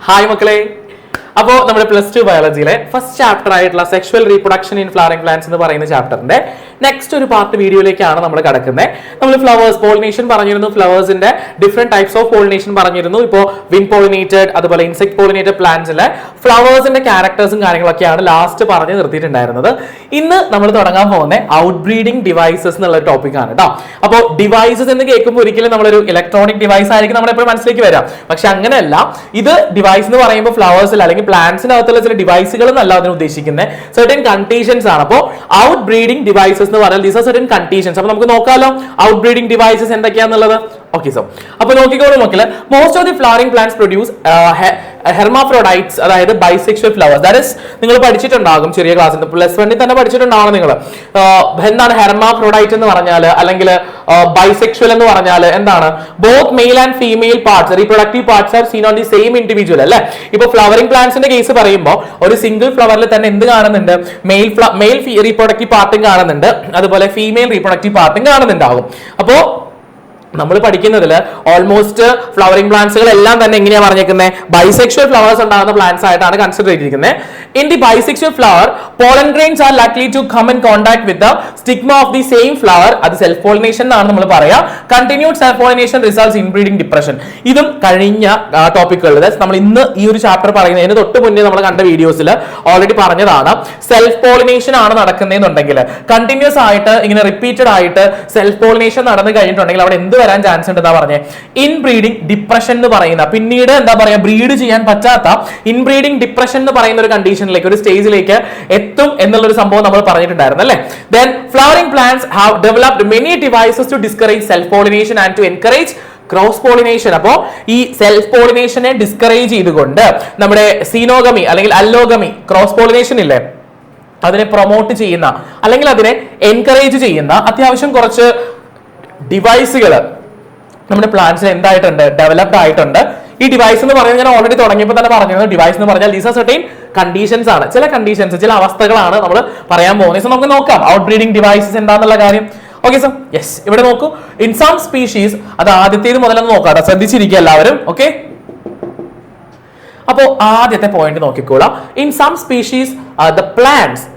Hi മക്കളെ. അപ്പോൾ നമ്മുടെ +2 ബയോളജിയിലെ ഫസ്റ്റ് ചാപ്റ്റർ ആയിട്ടുള്ള sexual reproduction in flowering plants എന്ന് പറയുന്ന ചാപ്റ്ററിന്റെ നെക്സ്റ്റ് ഒരു പാർട്ട് വീഡിയോയിലേക്കാണ് നമ്മൾ കടക്കുന്നത്. നമ്മൾ ഫ്ലവേഴ്സ് പോളിനേഷൻ പറഞ്ഞിരുന്നു, ഫ്ലവേഴ്സിന്റെ ഡിഫറെന്റ് ടൈപ്സ് ഓഫ് പോളിനേഷൻ പറഞ്ഞിരുന്നു. ഇപ്പോൾ വിൻ പോളിനേറ്റഡ് അതുപോലെ ഇൻസെക്ട് പോളിനേറ്റഡ് പ്ലാന്റ്സിലെ ഫ്ലവേഴ്സിന്റെ ക്യാരക്ടേഴ്സും കാര്യങ്ങളൊക്കെയാണ് ലാസ്റ്റ് പറഞ്ഞു നിർത്തിയിട്ടുണ്ടായിരുന്നത്. ഇന്ന് നമ്മൾ തുടങ്ങാൻ പോകുന്ന ഔട്ട് ബ്രീഡിംഗ് ഡിവൈസസ് എന്നുള്ള ടോപ്പിക് ആണ് കേട്ടോ. അപ്പോൾ ഡിവൈസസ് എന്ന് കേൾക്കുമ്പോൾ ഒരിക്കലും നമ്മളൊരു ഇലക്ട്രോണിക് ഡിവൈസ് ആയിരിക്കും നമ്മൾ എപ്പോഴും മനസ്സിലേക്ക് വരാം. പക്ഷെ അങ്ങനെയല്ല, ഇത് ഡിവൈസ് എന്ന് പറയുമ്പോൾ ഫ്ലവേഴ്സിൽ അല്ലെങ്കിൽ പ്ലാന്റ്സിനകത്തുള്ള ചില ഡിവൈസുകൾ എന്നല്ല അതിന് ഉദ്ദേശിക്കുന്നത്, സർട്ടൻ കണ്ടീഷൻസ് ആണ്. അപ്പോൾ ഔട്ട് ബ്രീഡിംഗ് ഡിവൈസസ് എന്ന് പറഞ്ഞാൽ ദീസ് ആർ സർട്ടൻ കണ്ടീഷൻസ്. അപ്പൊ നമുക്ക് നോക്കാമല്ലോ ഔട്ട് ബ്രീഡിംഗ് ഡിവൈസസ് എന്തൊക്കെയാന്നുള്ളത്. ഓക്കെ, സോ അപ്പൊ നോക്കിക്കോളൂ മക്കളെ. Most of the flowering plants produce hermaphrodites, അതായത് ബൈസെക്ഷൽ ഫ്ലവേഴ്സ്. ദാറ്റ് ഇസ് നിങ്ങൾ പഠിച്ചിട്ടുണ്ടാകും ചെറിയ ക്ലാസ്സിൽ, +1 തന്നെ പഠിച്ചിട്ടുണ്ടാവണം നിങ്ങൾ. എന്താണ് ഹെർമാഫ്രോഡൈറ്റ് എന്ന് പറഞ്ഞാൽ, അല്ലെങ്കിൽ ബൈസെക്ഷൽ എന്ന് പറഞ്ഞാൽ എന്താണ്? Both male and female parts, reproductive parts are seen on the same individual അല്ലേ. ഇപ്പൊ ഫ്ലവറിംഗ് പ്ലാന്റ്സിന്റെ കേസ് പറയുമ്പോൾ ഒരു സിംഗിൾ ഫ്ലവറിൽ തന്നെ എന്ത് കാണുന്നുണ്ട്? മെയിൽ റീപ്രൊഡക്റ്റീവ് പാർട്ടും കാണുന്നുണ്ട്, അതുപോലെ ഫീമെയിൽ റീപ്രൊഡക്റ്റീവ് പാർട്ടും കാണുന്നുണ്ടാകും. അപ്പോ നമ്മൾ പഠിക്കുന്നതിൽ ഓൾമോസ്റ്റ് ഫ്ലവറിംഗ് പ്ലാന്റ്സുകൾ എല്ലാം തന്നെ എങ്ങനെയാ പറഞ്ഞേക്കുന്നത്? ബൈസെക്ഷൽ ഫ്ലവേഴ്സ് ഉണ്ടാകുന്ന പ്ലാന്റ്സ് ആയിട്ടാണ് കൺസിഡർ ചെയ്തിരിക്കുന്നത്. In the bisexual flower pollen grains are likely to come in contact with the stigma of the same flower. അത് സെൽഫ് പോളിനേഷൻ എന്നാണ് നമ്മൾ പറയാ. Continued self pollination results in breeding depression. ഇതും കഴിഞ്ഞ ടോപ്പിക്കുകളിൽ നമ്മൾ ഇന്ന് ഈ ഒരു ചാപ്റ്റർ പറയുന്നതിന് തൊട്ട് മുന്നേ നമ്മൾ കണ്ട വീഡിയോസിൽ ഓൾറെഡി പറഞ്ഞതാണ്. സെൽഫ് പോളിനേഷൻ ആണ് നടക്കുന്നതെന്നുണ്ടെങ്കിൽ, കണ്ടിന്യൂസ് ആയിട്ട് ഇങ്ങനെ റിപ്പീറ്റഡ് ആയിട്ട് സെൽഫ് പോളിനേഷൻ നടന്നു കഴിഞ്ഞിട്ടുണ്ടെങ്കിൽ അവിടെ എന്ത് വരാൻ ചാൻസ് ഉണ്ട് എന്നാ പറഞ്ഞേ? ഇൻബ്രീഡിംഗ് ഡിപ്രഷൻ എന്ന് പറയുന്ന, പിന്നീട് എന്താ പറയാ, ബ്രീഡ് ചെയ്യാൻ പറ്റാത്ത ഇൻബ്രീഡിംഗ് ഡിപ്രഷൻ എന്ന് പറയുന്ന ഒരു കണ്ടീഷനിലേക്ക്, ഒരു സ്റ്റേജിലേക്ക് എത്തും എന്നുള്ളൊരു സംഭവം നമ്മൾ പറഞ്ഞിട്ടുണ്ടായിരുന്നു അല്ലേ. Then flowering plants have developed many devices to discourage self pollination and to encourage cross pollination. അപ്പോ ഈ സെൽഫ് പോളിനേഷനെ ഡിസ്കറേജ് ചെയ്തുകൊണ്ട് നമ്മുടെ സീനോഗമി അല്ലെങ്കിൽ അല്ലോഗമി, ക്രോസ് പോളിനേഷൻ ഇല്ലേ, അതിനെ പ്രൊമോട്ട് ചെയ്യുന്ന അല്ലെങ്കിൽ അതിനെ എൻകറേജ് ചെയ്യുന്ന അത്യാവശ്യം കുറച്ച് ഡിവൈസുകൾ നമ്മുടെ പ്ലാന്റ്സിൽ എന്തായിട്ടുണ്ട്? ഡെവലപ്ഡ് ആയിട്ടുണ്ട്. ഈ ഡിവൈസ് എന്ന് പറയുന്നത് ഞാൻ ഓൾറെഡി തുടങ്ങിയപ്പോൾ തന്നെ പറഞ്ഞിരുന്നു, ഡിവൈസ് എന്ന് പറഞ്ഞാൽ ദീസ് ആർ സർട്ടൻ കണ്ടീഷൻസ് ആണ്, ചില കണ്ടീഷൻസ്, ചില അവസ്ഥകളാണ് നമ്മൾ പറയാൻ പോകുന്നത്. സോ നമുക്ക് നോക്കാം ഔട്ട് ബ്രീഡിംഗ് ഡിവൈസസ് എന്താന്നുള്ള കാര്യം. ഓക്കെ സോ യെസ്, ഇവിടെ നോക്കൂ. ഇൻ സം സ്പീഷീസ്, അത് ആദ്യത്തേത് മുതലൊന്ന് നോക്കാം, ശ്രദ്ധിച്ചിരിക്കുക എല്ലാവരും. ഓക്കെ, അപ്പോ ആദ്യത്തെ പോയിന്റ് നോക്കിക്കോളാം. In some species the plants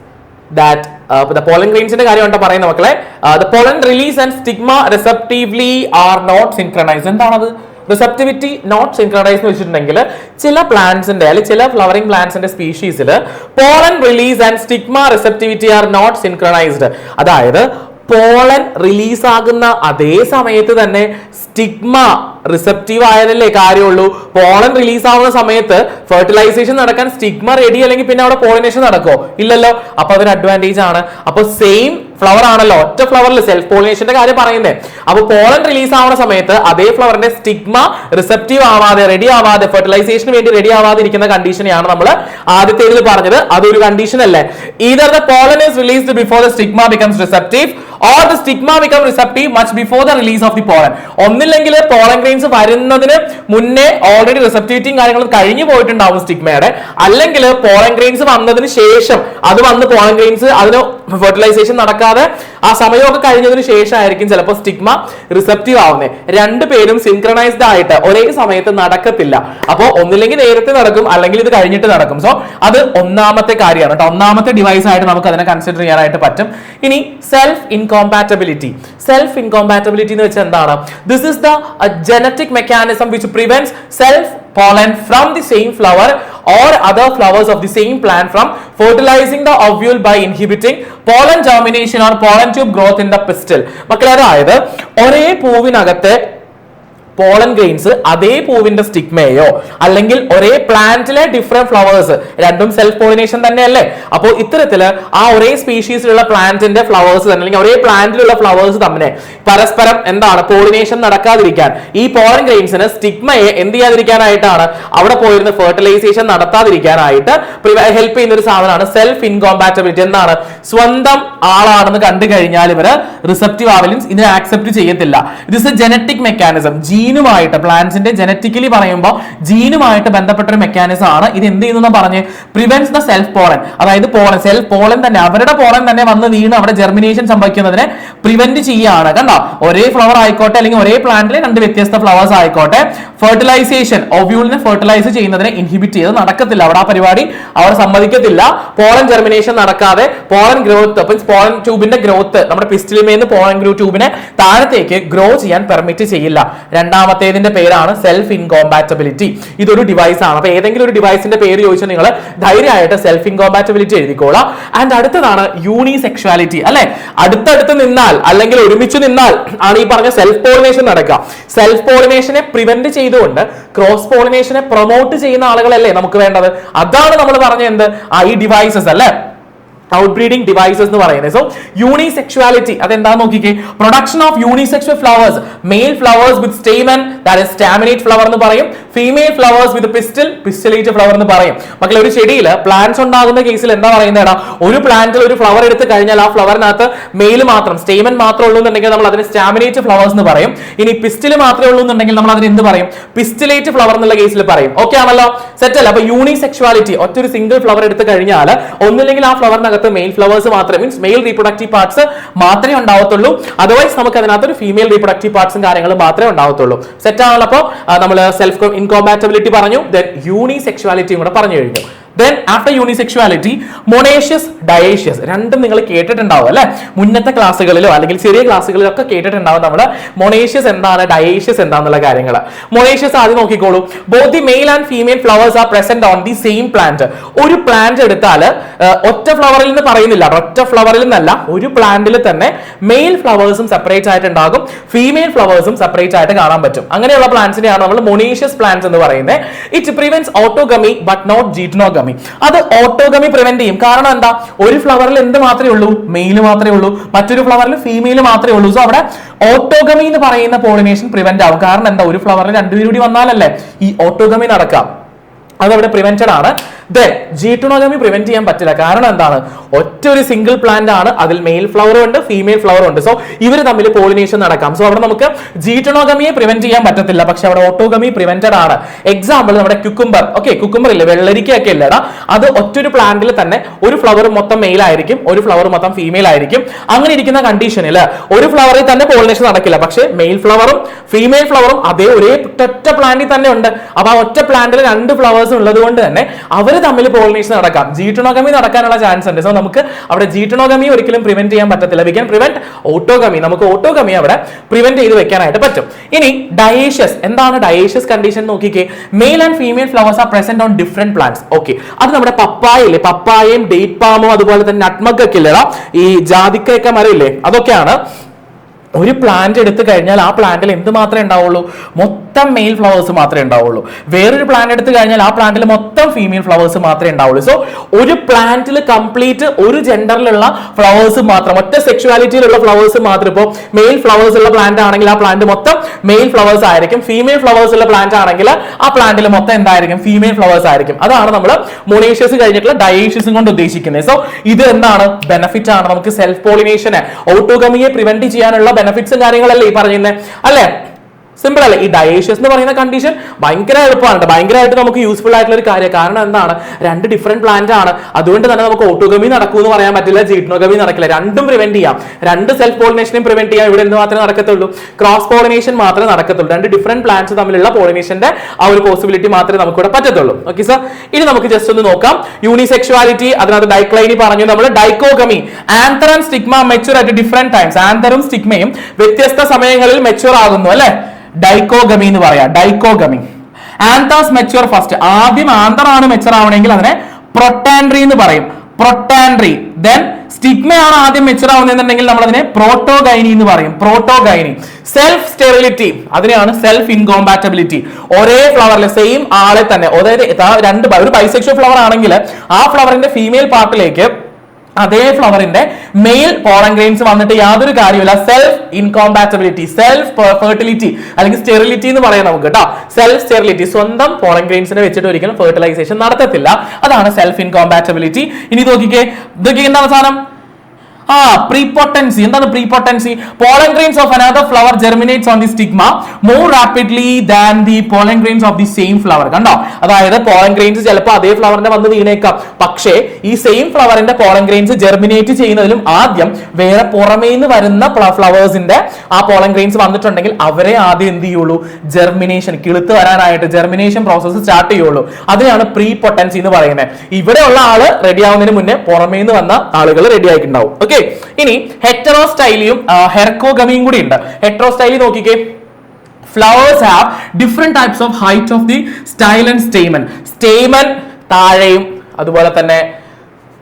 that the pollen grains ന്റെ കാര്യമാണ് പറയുന്നത് മക്കളെ. the pollen release and stigma receptively are not synchronized. എന്താണത്? റിസെപ്റ്റിവിറ്റി നോട്ട് സിൻക്രണൈസ് എന്ന് വെച്ചിട്ടുണ്ടെങ്കിൽ ചില പ്ലാന്റ്സിന്റെ അല്ലെങ്കിൽ ചില ഫ്ലവറിംഗ് പ്ലാന്റ്സിന്റെ സ്പീഷീസിൽ pollen release and stigma receptivity are not synchronized. അതായത് പോളൻ റിലീസ് ആകുന്ന അതേ സമയത്ത് തന്നെ സ്റ്റിഗ്മ റിസെപ്റ്റീവ് ആയതല്ലേ കാര്യമുള്ളൂ. പോളൻ റിലീസ് ആവുന്ന സമയത്ത് ഫെർട്ടിലൈസേഷൻ നടക്കാൻ സ്റ്റിഗ്മ റെഡി അല്ലെങ്കിൽ പിന്നെ അവിടെ പോളിനേഷൻ നടക്കോ? ഇല്ലല്ലോ. അപ്പൊ അതൊരു അഡ്വാൻറ്റേജ് ആണ്. അപ്പൊ സെയിം ഫ്ലവർ ആണല്ലോ, ഒറ്റ ഫ്ലവറിൽ സെൽഫ് പോളിനേഷന്റെ കാര്യം പറയുന്നത്. അപ്പൊ പോളൻ റിലീസ് ആവുന്ന സമയത്ത് അതേ ഫ്ലവറിന്റെ സ്റ്റിഗ്മ റിസെപ്റ്റീവ് ആവാതെ, റെഡി ആവാതെ, ഫെർട്ടിലൈസേഷന് വേണ്ടി റെഡി ആവാതെ ഇരിക്കുന്ന കണ്ടീഷനെയാണ് നമ്മൾ ആദ്യത്തേതിൽ പറഞ്ഞത്. അതൊരു കണ്ടീഷൻ അല്ലേ. Either the pollen is released before the stigma becomes receptive or the stigma become receptive much before the release of the pollen. ഒന്നില്ലെങ്കിൽ പോളൻ ഗ്രെയിൻസ് വരുന്നതിന് മുന്നേ ഓൾറെഡി റിസെപ്റ്റിവിറ്റിയും കാര്യങ്ങളും കഴിഞ്ഞു പോയിട്ടുണ്ടാവും സ്റ്റിഗ്മയുടെ, അല്ലെങ്കിൽ പോളൻ ഗ്രെയിൻസ് വന്നതിന് ശേഷം, അത് വന്ന് പോളൻ ഗ്രെയിൻസ് അതിന് ഫെർട്ടിലൈസേഷൻ നടക്കാതെ ആ സമയമൊക്കെ കഴിഞ്ഞതിന് ശേഷമായിരിക്കും ചിലപ്പോൾ സ്റ്റിഗ്മ റിസെപ്റ്റീവ് ആവുന്നത്. രണ്ടുപേരും സിൻക്രണൈസ്ഡ് ആയിട്ട് ഒരേ സമയത്ത് നടക്കത്തില്ല. അപ്പോൾ ഒന്നില്ലെങ്കിൽ നേരത്തെ നടക്കും, അല്ലെങ്കിൽ ഇത് കഴിഞ്ഞിട്ട് നടക്കും. സോ അത് ഒന്നാമത്തെ കാര്യമാണ് കേട്ടോ, ഒന്നാമത്തെ ഡിവൈസ് ആയിട്ട് നമുക്ക് അതിനെ കൺസിഡർ ചെയ്യാനായിട്ട് പറ്റും. ഇനി സെൽഫ് ഇൻകോമ്പാറ്റബിലിറ്റി. സെൽഫ് ഇൻകോമ്പാറ്റബിലിറ്റി എന്ന് വെച്ചാൽ എന്താണ്? This is the genetic mechanism which prevents self pollen from the same flower or other flowers of the same plant from fertilizing the ovule by inhibiting pollen germination or pollen tube growth in the pistil. മക്കളെ, അതായത് ഒരേ പൂവിനകത്തെ pollen grains അതേ പൂവിന്റെ സ്റ്റിഗ്മയോ അല്ലെങ്കിൽ ഒരേ പ്ലാന്റിലെ different flowers, രണ്ടും self pollination തന്നെയല്ലേ. അപ്പോൾ ഇത്തരത്തില് ആ ഒരേ സ്പീഷീസിലുള്ള പ്ലാന്റിന്റെ ഫ്ലവേഴ്സ് തന്നെ, അല്ലെങ്കിൽ ഒരേ പ്ലാന്റിലുള്ള ഫ്ലവേഴ്സ് തമ്മിൽ പരസ്പരം എന്താണ് പോളിനേഷൻ നടക്കാതിരിക്കാൻ, ഈ പോളൻ ഗ്രെയിൻസിന് സ്റ്റിഗ്മയെ എന്ത് ചെയ്യാതിരിക്കാനായിട്ടാണ്, അവിടെ പോയിരുന്ന ഫെർട്ടിലൈസേഷൻ നടത്താതിരിക്കാനായിട്ട് ഹെൽപ്പ് ചെയ്യുന്ന ഒരു സാധനമാണ് സെൽഫ് ഇൻകോമ്പാറ്റബിലിറ്റി. എന്താണ്? സ്വന്തം ആളാണെന്ന് കണ്ടു കഴിഞ്ഞാൽ ഇവര് റിസെപ്റ്റീവ് ആവില്ല, ഇതിനെ ആക്സെപ്റ്റ് ചെയ്യത്തില്ല. It is a genetic mechanism. ജീനുമായിട്ട് പ്ലാന്റ്സിന്റെ ജനറ്റിക്കലി പറയുമ്പോൾ ജീനുമായിട്ട് ബന്ധപ്പെട്ട ഒരു മെക്കാനിസം ആണ്. ഇത് എന്ത് ചെയ്യുന്നു പറഞ്ഞ് പ്രിവെന്റ്സ് ദ സെൽഫ് പോളൻ, അതായത് പോളൻ സെൽഫ് പോളൻ തന്നെ അവരുടെ പോളൻ തന്നെ വന്ന് വീണ് അവിടെ ജെർമിനേഷൻ സംഭവിക്കുന്നതിനെ പ്രിവെന്റ് ചെയ്യുകയാണ്. കണ്ടോ, ഒരേ ഫ്ലവർ ആയിക്കോട്ടെ അല്ലെങ്കിൽ ഒരേ പ്ലാന്റിലെ രണ്ട് വ്യത്യസ്ത ഫ്ലവേഴ്സ് ആയിക്കോട്ടെ, ഫെർട്ടിലൈസേഷൻ ഓവ്യൂളിനെ ഫെർട്ടിലൈസ് ചെയ്യുന്നതിനെ ഇൻഹിബിറ്റ് ചെയ്ത് നടക്കത്തില്ല. അവിടെ ആ പരിപാടി അവർ സമ്മതിക്കത്തില്ല. പോളൻ ജെർമിനേഷൻ നടക്കാതെ പോളൻ ഗ്രോത്ത്, അപ്പം പോളൻ ട്യൂബിന്റെ ഗ്രോത്ത് നമ്മുടെ പിസ്റ്റിലിമേന്ന് പോളൻ ട്യൂബിനെ താഴത്തേക്ക് ഗ്രോ ചെയ്യാൻ പെർമിറ്റ് ചെയ്യില്ല. രണ്ടാമത്തേതിന്റെ പേരാണ് സെൽഫ് ഇൻകോമ്പാറ്റബിലിറ്റി. ഇതൊരു ഡിവൈസ് ആണ്. അപ്പൊ ഏതെങ്കിലും ഒരു ഡിവൈസിന്റെ പേര് ചോദിച്ചാൽ നിങ്ങൾ ധൈര്യമായിട്ട് സെൽഫ് ഇൻകോമ്പാറ്റബിലിറ്റി എഴുതിക്കോളാം. ആൻഡ് അടുത്തതാണ് യൂണിസെക്ഷുവാലിറ്റി. അല്ലെ, അടുത്തടുത്ത് നിന്നാൽ അല്ലെങ്കിൽ ഒരുമിച്ച് നിന്നാൽ ആണ് ഈ പറഞ്ഞ സെൽഫ് പോളിനേഷൻ നടക്കുക. സെൽഫ് പോളിനേഷനെ പ്രിവെന്റ് ചെയ്തുകൊണ്ട് ക്രോസ് പോളിനേഷനെ പ്രൊമോട്ട് ചെയ്യുന്ന ആളുകളല്ലേ നമുക്ക് വേണ്ടത്. അതാണ് നമ്മൾ പറഞ്ഞ എന്ത് ഈ ഡിവൈസസ് അല്ലെ, ഔട്ട്ബ്രീഡിംഗ് ഡിവൈസസ് എന്ന് പറയുന്നത്. സോ യൂണിസെക്ഷുവാലിറ്റി അതെന്താന്ന് നോക്കിക്കേ. Production of unisexual flowers, male flowers with stamen that is staminate flower എന്ന് പറയും, female flowers with pistil pistillate flower എന്ന് പറയും. മക്കളെ, ഒരു ചെടിയിൽ പ്ലാന്റ്സ് ഉണ്ടാകുന്ന കേസിൽ എന്താ പറയുന്നത്, ഒരു പ്ലാന്റിൽ ഒരു ഫ്ലവർ എടുത്ത് കഴിഞ്ഞാൽ ആ ഫ്ലവറിനകത്ത് മെയിൽ മാത്രം സ്റ്റേമൻ മാത്രമേ ഉള്ളൂ എന്നുണ്ടെങ്കിൽ നമ്മൾ അതിന് സ്റ്റാമിനേറ്റ് ഫ്ലവേഴ്സ് എന്ന് പറയും. ഇനി പിസ്റ്റൽ മാത്രമേ ഉള്ളൂ എന്നുണ്ടെങ്കിൽ നമ്മൾ അതിന് എന്ത് പറയും, പിസ്റ്റലേറ്റ് ഫ്ലവർ എന്നുള്ള കേസിൽ പറയും. ഓക്കെ ആണല്ലോ, സെറ്റ് അല്ല. അപ്പൊ യൂണിസെക്ഷുവാലിറ്റി ഒറ്റൊരു സിംഗിൾ ഫ്ലവർ എടുത്ത് കഴിഞ്ഞാൽ ഒന്നില്ലെങ്കിൽ ആ ഫ്ലവറിനകത്ത് മെയിൽ ഫ്ലവേഴ്സ് മാത്രമേ മീൻസ് മെയിൽ റീപ്രൊഡക്റ്റീവ് പാർട്സ് മാത്രമേ ഉണ്ടാവത്തുള്ളൂ. അതർവൈസ് നമുക്ക് അതിനകത്ത് ഒരു ഫീമെയിൽ റീപ്രൊഡക്റ്റീവ് പാർട്സും കാര്യങ്ങളും മാത്രമേ ഉണ്ടാവത്തുള്ളൂ. സെറ്റ് ആണല്ലോ. അപ്പോൾ നമ്മൾ സെൽഫ് ഇൻകോമ്പാറ്റബിലിറ്റി പറഞ്ഞു, ദെൻ യൂണിസെക്ഷുവാലിറ്റിയും കൂടെ പറഞ്ഞു കഴിഞ്ഞു. Then after unisexuality, monoecious, dioecious രണ്ടും നിങ്ങൾ കേട്ടിട്ടുണ്ടാവും അല്ലെ, മുന്നത്തെ ക്ലാസ്സുകളിലോ അല്ലെങ്കിൽ ചെറിയ ക്ലാസ്സുകളിലോ ഒക്കെ കേട്ടിട്ടുണ്ടാവും നമ്മൾ monoecious എന്താണ് dioecious എന്താണെന്നുള്ള കാര്യങ്ങൾ. monoecious ആദ്യം നോക്കിക്കോളൂ. both the male and female flowers are present on the same plant. ഒരു പ്ലാന്റ് എടുത്താൽ ഒറ്റ ഫ്ലവറിൽ നിന്ന് പറയുന്നില്ല, ഒറ്റ ഫ്ലവറിൽ നിന്നല്ല, ഒരു പ്ലാന്റിൽ തന്നെ മെയിൽ ഫ്ലവേഴ്സും സെപ്പറേറ്റ് ആയിട്ട് ഉണ്ടാകും, ഫീമെയിൽ ഫ്ലവേഴ്സും സെപ്പറേറ്റ് ആയിട്ട് കാണാൻ പറ്റും. അങ്ങനെയുള്ള പ്ലാന്റ്സിനെയാണ് നമ്മൾ monoecious plants എന്ന് പറയുന്നത്. It prevents autogamy but not geitonogamy. അത് ഓട്ടോഗമി പ്രിവെന്റ് ചെയ്യും. കാരണം എന്താ, ഒരു ഫ്ലവറിൽ എന്ത് മാത്രമേ ഉള്ളൂ, മെയിൽ മാത്രമേ ഉള്ളൂ, മറ്റൊരു ഫ്ലവറിൽ ഫീമെയിൽ മാത്രമേ ഉള്ളൂ. സോ അവിടെ ഓട്ടോഗമി എന്ന് പറയുന്ന പോളിനേഷൻ പ്രിവെന്റ് ആവും. കാരണം എന്താ, ഒരു ഫ്ലവറിൽ രണ്ടുപേരും കൂടി വന്നാലല്ലേ ഈ ഓട്ടോഗമി നടക്കാം. അതവിടെ പ്രിവെന്റഡ് ആണ്. ദെൻ ജീറ്റോണോഗമി പ്രിവെന്റ് ചെയ്യാൻ പറ്റില്ല. കാരണം എന്താണ്, ഒറ്റ ഒരു സിംഗിൾ പ്ലാന്റ് ആണ്, അതിൽ മെയിൽ ഫ്ലവറും ഉണ്ട് ഫീമെയിൽ ഫ്ലവറും ഉണ്ട്. സോ ഇവർ തമ്മിൽ പോളിനേഷൻ നടക്കാം. സോ അവിടെ നമുക്ക് ജീറ്റോണോഗമിയെ പ്രിവെന്റ് ചെയ്യാൻ പറ്റത്തില്ല, പക്ഷെ അവിടെ ഓട്ടോഗമി പ്രിവെന്റഡ് ആണ്. എക്സാമ്പിൾ നമ്മുടെ ക്യുക്കുംബർ. ഓക്കെ, ക്യുക്കുംബർ ഇല്ലേ, വെള്ളരിക്കൊക്കെ ഇല്ലടാ, അത് ഒറ്റൊരു പ്ലാന്റിൽ തന്നെ ഒരു ഫ്ലവർ മൊത്തം മെയിൽ ആയിരിക്കും, ഒരു ഫ്ലവർ മൊത്തം ഫീമെയിൽ ആയിരിക്കും. അങ്ങനെ ഇരിക്കുന്ന കണ്ടീഷനിൽ ഒരു ഫ്ലവറിൽ തന്നെ പോളിനേഷൻ നടക്കില്ല, പക്ഷെ മെയിൽ ഫ്ലവറും ഫീമെയിൽ ഫ്ലവറും അതേ ഒരേ ഒറ്റ പ്ലാന്റിൽ തന്നെ ഉണ്ട്. അപ്പൊ ആ ഒറ്റ പ്ലാന്റിൽ രണ്ട് ഫ്ലവേഴ്സ് ഉള്ളത് കൊണ്ട് തന്നെ അവർ തമ്മിൽ പോളിനേഷൻ നടക്കാം, ജീറ്റോണോഗമി നടക്കാനുള്ള ചാൻസ് ഉണ്ട്. സോ നമുക്ക് അവിടെ ജീറ്റോണോഗമി ഒരിക്കലും പ്രിവെന്റ് ചെയ്യാൻ പറ്റത്തില്ല. വി ക്യാൻ പ്രിവെന്റ് ഓട്ടോഗമി, നമുക്ക് ഓട്ടോഗമി അവിടെ പ്രിവെന്റ് ചെയ്ത് വെക്കാനായിട്ട് പറ്റും. ഇനി ഡയേഷ്യസ് എന്താണ്, ഡയേഷ്യസ് കണ്ടീഷൻ നോക്കിക്കേ. Male and female flowers are present on different plants. Okay, അത് നമ്മുടെ പപ്പായയില്ലേ, പപ്പായയും ഡേറ്റ് പാമും അതുപോലെ തന്നെ നട്ട്മഗ് ഒക്കെ ഇല്ലടാ, ഈ ജാതിക്കയൊക്കെ മരമില്ലേ, അതൊക്കെയാണ്. ഒരു പ്ലാന്റ് എടുത്തു കഴിഞ്ഞാൽ ആ പ്ലാന്റിൽ എന്ത് മാത്രമേ ഉണ്ടാവുള്ളൂ, മൊത്തം മെയിൽ ഫ്ലവേഴ്സ് മാത്രമേ ഉണ്ടാവുള്ളൂ. വേറൊരു പ്ലാന്റ് എടുത്തു കഴിഞ്ഞാൽ ആ പ്ലാന്റിൽ മൊത്തം ഫീമെയിൽ ഫ്ലവേഴ്സ് മാത്രമേ ഉണ്ടാവുള്ളൂ. സോ ഒരു പ്ലാന്റിൽ കംപ്ലീറ്റ് ഒരു ജെൻഡറിലുള്ള ഫ്ലവേഴ്സ് മാത്രം, ഒറ്റ സെക്ഷുവാലിറ്റിയിലുള്ള ഫ്ലവേഴ്സ് മാത്രം. ഇപ്പോൾ മെയിൽ ഫ്ലവേഴ്സ് ഉള്ള പ്ലാന്റ് ആണെങ്കിൽ ആ പ്ലാന്റ് മൊത്തം മെയിൽ ഫ്ലവേഴ്സ് ആയിരിക്കും, ഫീമെയിൽ ഫ്ലവേഴ്സ് ഉള്ള പ്ലാന്റ് ആണെങ്കിൽ ആ പ്ലാന്റിൽ മൊത്തം എന്തായിരിക്കും, ഫീമെയിൽ ഫ്ലവേഴ്സ് ആയിരിക്കും. അതാണ് നമ്മൾ മോണേഷ്യസ് കഴിഞ്ഞിട്ടുള്ള ഡയേഷ്യസും കൊണ്ട് ഉദ്ദേശിക്കുന്നത്. സോ ഇത് എന്താണ്, ബെനിഫിറ്റ് ആണ്. നമുക്ക് സെൽഫ് പോളിനേഷനെ ഓട്ടോഗമിയെ പ്രിവെന്റ് ചെയ്യാനുള്ള ബെനിഫിറ്റ്സും കാര്യങ്ങളല്ലേ ഈ പറയുന്നത് അല്ലേ. സിമ്പിൾ അല്ലേ. ഈ ഡയേഷ്യസ് എന്ന് പറയുന്ന കണ്ടീഷൻ ഭയങ്കര എളുപ്പമാണ്, ഭയങ്കരമായിട്ട് നമുക്ക് യൂസ്ഫുൾ ആയിട്ടുള്ള ഒരു കാര്യം. കാരണം എന്താണ്, രണ്ട് ഡിഫറെന്റ് പ്ലാന്റ് ആണ്, അതുകൊണ്ട് തന്നെ നമുക്ക് ഓട്ടോഗമി നടക്കൂന്ന് പറയാൻ പറ്റില്ല, ജീറ്റോണോഗമി നടക്കില്ല. രണ്ടും പ്രിവെന്റ് ചെയ്യാം, രണ്ട് സെൽഫ് പോളിനേഷനും പ്രിവെന്റ് ചെയ്യാം. ഇവിടെ എന്ത് മാത്രമേ നടക്കത്തുള്ളൂ, ക്രോസ് പോളിനേഷൻ മാത്രമേ നടക്കത്തുള്ളൂ. രണ്ട് ഡിഫറെന്റ് പ്ലാന്റ്സ് തമ്മിലുള്ള പോളിനേഷന്റെ ആ ഒരു പോസിബിലിറ്റി മാത്രമേ നമുക്ക് ഇവിടെ പറ്റത്തുള്ളൂ. ഓക്കെ സർ, ഇനി നമുക്ക് ജസ്റ്റ് ഒന്ന് നോക്കാം. യൂണിസെക്ഷുവാലിറ്റി, അതിനകത്ത് ഡൈക്ലൈനി പറഞ്ഞു നമ്മൾ. Dichogamy, anther and stigma mature at different times. ആന്തറും സ്റ്റിഗ്മയും വ്യത്യസ്ത സമയങ്ങളിൽ മെച്യൂർ ആകുന്നു അല്ലെ, ഡൈക്കോഗമി എന്ന് പറയാം. Dichogamy, anthers mature first. ആദ്യം ആന്തർ ആണ് മെച്യൂർ ആവണമെങ്കിൽ അതിനെ പ്രൊട്ടാൻഡ്രി എന്ന് പറയും, പ്രൊട്ടാൻഡ്രി. ദെൻ സ്റ്റിഗ്മയാണ് ആദ്യം മെച്യൂർ ആവുന്നതെന്നുണ്ടെങ്കിൽ നമ്മൾ അതിനെ പ്രോട്ടോഗൈനി എന്ന് പറയും, പ്രോട്ടോഗൈനി. സെൽഫ് സ്റ്റെറിലിറ്റി, അതിനെയാണ് സെൽഫ് ഇൻകോമ്പാറ്റബിലിറ്റി. ഒരേ ഫ്ലവറിൽ സെയിം ആളെ തന്നെ, അതായത് ഒരു ബൈസെക്ഷൽ ഫ്ലവർ ആണെങ്കിൽ ആ ഫ്ലവറിന്റെ ഫീമെയിൽ പാർട്ടിലേക്ക് അതേ ഫ്ലവറിന്റെ മെയിൽ പോളൻ ഗ്രെയിൻസ് വന്നിട്ട് യാതൊരു കാര്യമില്ല. സെൽഫ് ഇൻകോമ്പാറ്റബിലിറ്റി, സെൽഫ് ഫെർട്ടിലിറ്റി അല്ലെങ്കിൽ സ്റ്റെറിലിറ്റി എന്ന് പറയാം നമുക്ക് കേട്ടോ. സെൽഫ് സ്റ്റെറിലിറ്റി, സ്വന്തം പോളൻ ഗ്രെയിൻസിനെ വെച്ചിട്ട് ഒരിക്കലും ഫെർട്ടിലൈസേഷൻ നടത്തത്തില്ല. അതാണ് സെൽഫ് ഇൻകോമ്പാറ്റബിലിറ്റി. ഇനി നോക്കിക്കേ, ഇതൊക്കെ എന്താ അവസാനം, പ്രീപൊട്ടൻസി. എന്താണ് prepotency? Pollen grains of another flower germinates on the stigma more rapidly than the pollen grains of the same flower. കണ്ടോ? അതായത് പോളൻ ഗ്രെയിൻസ് ചിലപ്പോൾ അതേ ഫ്ലവറിന്റെ വന്ന് വീണേക്കാം, പക്ഷേ ഈ സെയിം ഫ്ലവറിന്റെ പോളൻ ഗ്രെയിൻസ് ജെർമിനേറ്റ് ചെയ്യുന്നതിലും ആദ്യം വേറെ പുറമേ നിന്ന് വരുന്ന ഫ്ലവേഴ്സിന്റെ ആ പോളൻ ഗ്രെയിൻസ് വന്നിട്ടുണ്ടെങ്കിൽ അവരെ ആദ്യം എന്ത് ചെയ്യുള്ളൂ? ജെർമിനേഷൻ, കിളുത്ത് വരാനായിട്ട് ജെർമിനേഷൻ പ്രോസസ്സ് സ്റ്റാർട്ട് ചെയ്യുള്ളൂ. അതിനാണ് പ്രീപൊട്ടൻസി എന്ന് പറയുന്നത്. ഇവിടെയുള്ള ആള് റെഡി ആവുന്നതിന് മുന്നേ പുറമേ നിന്ന് വന്ന ആളുകൾ റെഡി ആയിട്ടുണ്ടാവും. ഓക്കെ, ഇനി ഹെറ്ററോസ്റ്റൈലിയും ഹെർക്കോഗമിയും കൂടി ഉണ്ട്. ഹെറ്ററോസ്റ്റൈലി നോക്കിക്കേ, flowers have different types of height of the style and stamen. stamen താഴെയും അതുപോലെ തന്നെ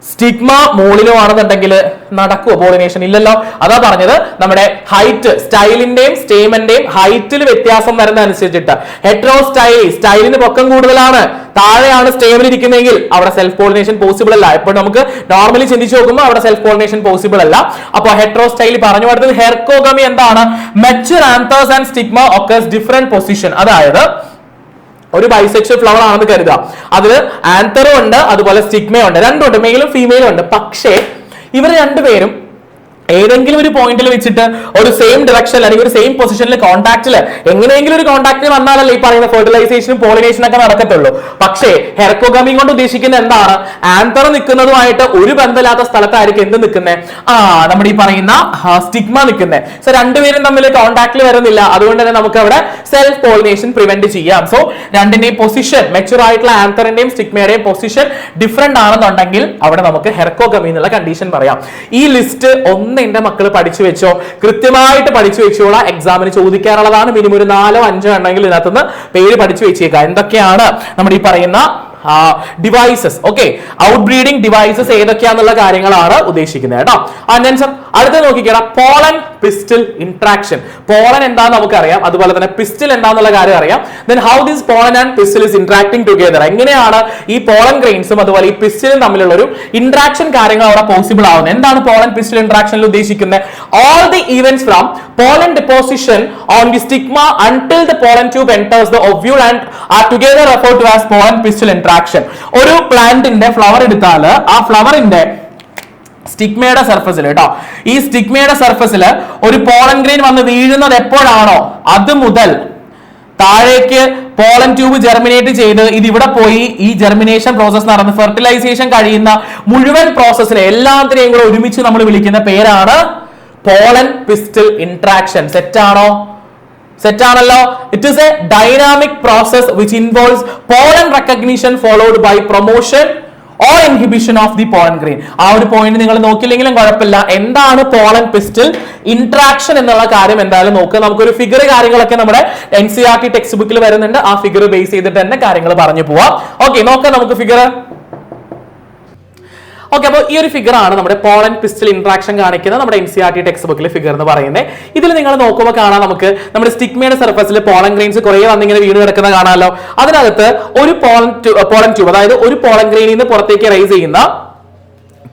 സ്റ്റിഗ്മ മുകളിലും ആണെന്നുണ്ടെങ്കിൽ നടക്കുമോ പോളിനേഷൻ? ഇല്ലല്ലോ. അതാ പറഞ്ഞത്, നമ്മുടെ ഹൈറ്റ്, സ്റ്റൈലിന്റെയും സ്റ്റേമന്റെയും ഹൈറ്റിൽ വ്യത്യാസം വരുന്ന അനുസരിച്ചിട്ട് ഹെറ്ററോസ്റ്റൈലി, സ്റ്റൈലിന് പൊക്കം കൂടുതലാണ്, താഴെയാണ് സ്റ്റേമിൽ ഇരിക്കുന്നതെങ്കിൽ അവിടെ സെൽഫ് പോളിനേഷൻ പോസിബിൾ അല്ല. ഇപ്പോൾ നമുക്ക് നോർമലി ചിന്തിച്ചു നോക്കുമ്പോൾ അവിടെ സെൽഫ് പോളിനേഷൻ പോസിബിൾ അല്ല. അപ്പോൾ ഹെറ്ററോസ്റ്റൈലി പറഞ്ഞു കൊടുത്തത്. ഹെർക്കോഗമി എന്താണ്? Mature anthers and stigma occurs different position. അതായത് ഒരു ബൈസെക്ഷൽ ഫ്ലവർ ആണെന്ന് കരുതുക, അതിൽ ആന്തറും ഉണ്ട് അതുപോലെ സ്റ്റിഗ്മയും ഉണ്ട്, രണ്ടുണ്ട്, മെയിലും ഫീമെയിലും ഉണ്ട്. പക്ഷേ ഇവർ രണ്ടുപേരും ഏതെങ്കിലും ഒരു പോയിന്റിൽ വെച്ചിട്ട് ഒരു സെയിം ഡയറക്ഷൻ അല്ലെങ്കിൽ ഒരു സെയിം പൊസിഷനിൽ കോൺടാക്റ്റിൽ എങ്ങനെയെങ്കിലും ഒരു കോൺടാക്റ്റിൽ വന്നാലല്ലേ ഈ പറയുന്ന ഫെർട്ടിലൈസേഷനും പോളിനേഷനും ഒക്കെ നടക്കത്തുള്ളൂ. പക്ഷേ ഹെർക്കോഗമി കൊണ്ട് ഉദ്ദേശിക്കുന്നത് എന്താണ്? ആന്തർ നിൽക്കുന്നതുമായിട്ട് ഒരു ബന്ധമില്ലാത്ത സ്ഥലത്തായിരിക്കും എന്ത് നിൽക്കുന്നത്? നമ്മുടെ ഈ പറയുന്ന സ്റ്റിഗ്മ നിൽക്കുന്നത്. സോ രണ്ടുപേരും തമ്മിൽ കോൺടാക്റ്റിൽ വരുന്നില്ല, അതുകൊണ്ട് തന്നെ നമുക്ക് അവിടെ സെൽഫ് പോളിനേഷൻ പ്രിവെന്റ് ചെയ്യാം. സോ രണ്ടിന്റെയും പൊസിഷൻ, മെച്യൂർ ആയിട്ടുള്ള ആന്തറിന്റെയും സ്റ്റിഗ്മയുടെയും പൊസിഷൻ ഡിഫറെന്റ് ആണെന്നുണ്ടെങ്കിൽ അവിടെ നമുക്ക് ഹെർക്കോഗമി എന്നുള്ള കണ്ടീഷൻ പറയാം. ഈ ലിസ്റ്റ് ഒന്ന് എന്റെ മക്കൾ പഠിച്ചു വെച്ചോ, കൃത്യമായിട്ട് പഠിച്ചു വെച്ചോളാം. എക്സാമിന് ചോദിക്കാറുള്ളതാണ്. മിനിമം ഒരു 4-5 എണ്ണമെങ്കിൽ ഇതിനകത്തുനിന്ന് പേര് പഠിച്ചു വെച്ചേക്കാം. എന്തൊക്കെയാണ് നമ്മുടെ ഈ പറയുന്ന devices? Okay, out breeding devices ഏതൊക്കെയാന്നുള്ള കാര്യങ്ങളാണ് ഉദ്ദേശിക്കുന്നത് കേട്ടോ. ആൻസർ അടുത്ത നോക്കിക്കേടാ, പോളൻ പിസ്റ്റൽ ഇന്ററാക്ഷൻ. പോളൻ എന്താന്ന് നമുക്കറിയാം, അതുപോലെ തന്നെ പിസ്റ്റൽ എന്താന്നുള്ള കാര്യം അറിയാം. Then how this pollen and pistil is interacting together. എങ്ങനെയാണ് ഈ പോളൻ ഗ്രെയിൻസും അതുപോലെ ഈ പിസ്റ്റലും തമ്മിലുള്ള ഒരു ഇന്ററാക്ഷൻ കാര്യങ്ങൾ അവിടെ പോസിബിൾ ആവുന്നത്? എന്താണ് പോളൻ പിസ്റ്റൽ ഇന്ററാക്ഷനിൽ ഉദ്ദേശിക്കുന്നത്? All the events from pollen deposition on the stigma until the pollen tube enters the ovule and are together referred to as pollen pistil interaction. ഒരു പ്ലാന്റിന്റെ ഫ്ലവർ എടുത്താൽ ആ ഫ്ലവറിന്റെ സ്റ്റിഗ്മയുടെ സർഫസിൽ കേട്ടോ, ഈ സ്റ്റിഗ്മയുടെ സർഫസിൽ ഒരു പോളൻ ഗ്രെയിൻ വന്ന് വീഴുന്നത് എപ്പോഴാണോ അത് മുതൽ താഴേക്ക് പോളൻ ട്യൂബ് ജെർമിനേറ്റ് ചെയ്ത് ഇത് ഇവിടെ പോയി ഈ ജെർമിനേഷൻ പ്രോസസ് നടന്ന് ഫെർട്ടിലൈസേഷൻ കഴിയുന്ന മുഴുവൻ പ്രോസസ്സിനെ എല്ലാത്തിനെയും കൂടെ ഒരുമിച്ച് നമ്മൾ വിളിക്കുന്ന പേരാണ് പോളൻ പിസ്റ്റൽ ഇന്ററാക്ഷൻ. സെറ്റാണോ? സെറ്റാണല്ലോ. It is a dynamic process which involves pollen recognition followed by promotion or inhibition of the pollen grain. ആ ഒരു പോയിന്റ് നിങ്ങൾ നോക്കില്ലെങ്കിലും കുഴപ്പമില്ല. എന്താണ് പോളൻ പിസ്റ്റൽ ഇന്ററാക്ഷൻ എന്നുള്ള കാര്യം എന്തായാലും നോക്കുക. നമുക്കൊരു ഫിഗർ കാര്യങ്ങളൊക്കെ നമ്മുടെ NCERT ടെക്സ്റ്റ് ബുക്കിൽ വരുന്നുണ്ട്. ആ ഫിഗർ ബേസ് ചെയ്തിട്ട് തന്നെ കാര്യങ്ങൾ പറഞ്ഞു പോവാം. ഓക്കെ, നോക്കാം നമുക്ക് ഫിഗർ. ഓക്കെ, അപ്പോൾ ഈ ഒരു ഫിഗർ ആണ് നമ്മുടെ പോളൻ പിസ്റ്റൽ ഇന്ററാക്ഷൻ കാണിക്കുന്ന നമ്മുടെ NCERT ടെക്സ്റ്റ് ബുക്കിലെ ഫിഗർ എന്ന് പറയുന്നത്. ഇതിൽ നിങ്ങൾ നോക്കുമ്പോൾ കാണാം, നമുക്ക് നമ്മുടെ സ്റ്റിഗ്മയുടെ സർഫസിൽ പോളൻ ഗ്രെയിൻസ് കുറേ വന്നിങ്ങനെ വീണ് കിടക്കുന്ന കാണാമല്ലോ. അതിനകത്ത് ഒരു പോളൻ ട്യൂബ്, അതായത് ഒരു പോളൻ ഗ്രെയിനിൽ നിന്ന് പുറത്തേക്ക് റൈസ് ചെയ്യുന്ന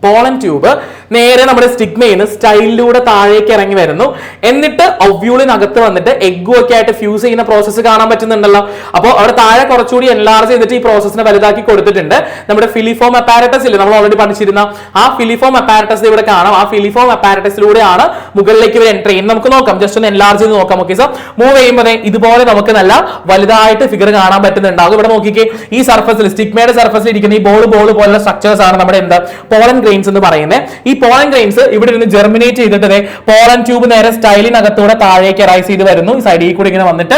പോളൻ ട്യൂബ് നേരെ നമ്മുടെ സ്റ്റിഗ്മയിൽ നിന്ന് സ്റ്റൈലിലൂടെ താഴേക്ക് ഇറങ്ങി വരുന്നു. എന്നിട്ട് ഒവ്യൂളിനകത്ത് വന്നിട്ട് എഗ്ഗും ഒക്കെ ആയിട്ട് ഫ്യൂസ് ചെയ്യുന്ന പ്രോസസ്സ് കാണാൻ പറ്റുന്നുണ്ടല്ലോ. അപ്പോൾ അവിടെ താഴെ കുറച്ചുകൂടി എൻലാർജ് ചെയ്തിട്ട് ഈ പ്രോസസ്സിനെ വലുതാക്കി കൊടുത്തിട്ടുണ്ട്. നമ്മുടെ ഫിലിഫോം അപ്പാരറ്റസ് ഇല്ലേ, നമ്മൾ ഓൾറെഡി പഠിച്ചിരുന്ന ആ ഫിലിഫോം അപ്പാരറ്റസ് ഇവിടെ കാണാം. ആ ഫിലിഫോം അപ്പാരറ്റസിലൂടെയാണ് മുകളിലേക്ക് ഇവർ എൻ്റർ ചെയ്യുന്നത്. നമുക്ക് നോക്കാം, ജസ്റ്റ് ഒന്ന് എൻലാർജ് ചെയ്ത് നോക്കാം. ഓക്കെ, സോ മൂവ് ചെയ്യുമ്പോൾ ഇതുപോലെ നമുക്ക് നല്ല വലുതായിട്ട് ഫിഗർ കാണാൻ പറ്റുന്നുണ്ടാകും. ഇവിടെ നോക്കിക്കേ, ഈ സർഫസിൽ സ്റ്റിഗ്മയുടെ സർഫസിൽ ഇരിക്കുന്ന ഈ ബോൾ പോലുള്ള സ്ട്രക്ചേഴ്സ് ആണ് നമ്മുടെ എന്താ പോളൻ ഗ്രെയിൻസ് എന്ന് പറയുന്നത്. ഈ പോളൻ ഗ്രെയിൻസ് ഇവിടെ ഇരുന്ന് ജെർമിനേറ്റ് ചെയ്തിട്ട് പോളൻ ട്യൂബ് നേരെ സ്റ്റൈലിനകത്തൂടെ താഴേക്ക് റൈസ് ചെയ്ത് വരുന്നു. ഈ സൈഡിൽ കൂടി ഇങ്ങനെ വന്നിട്ട്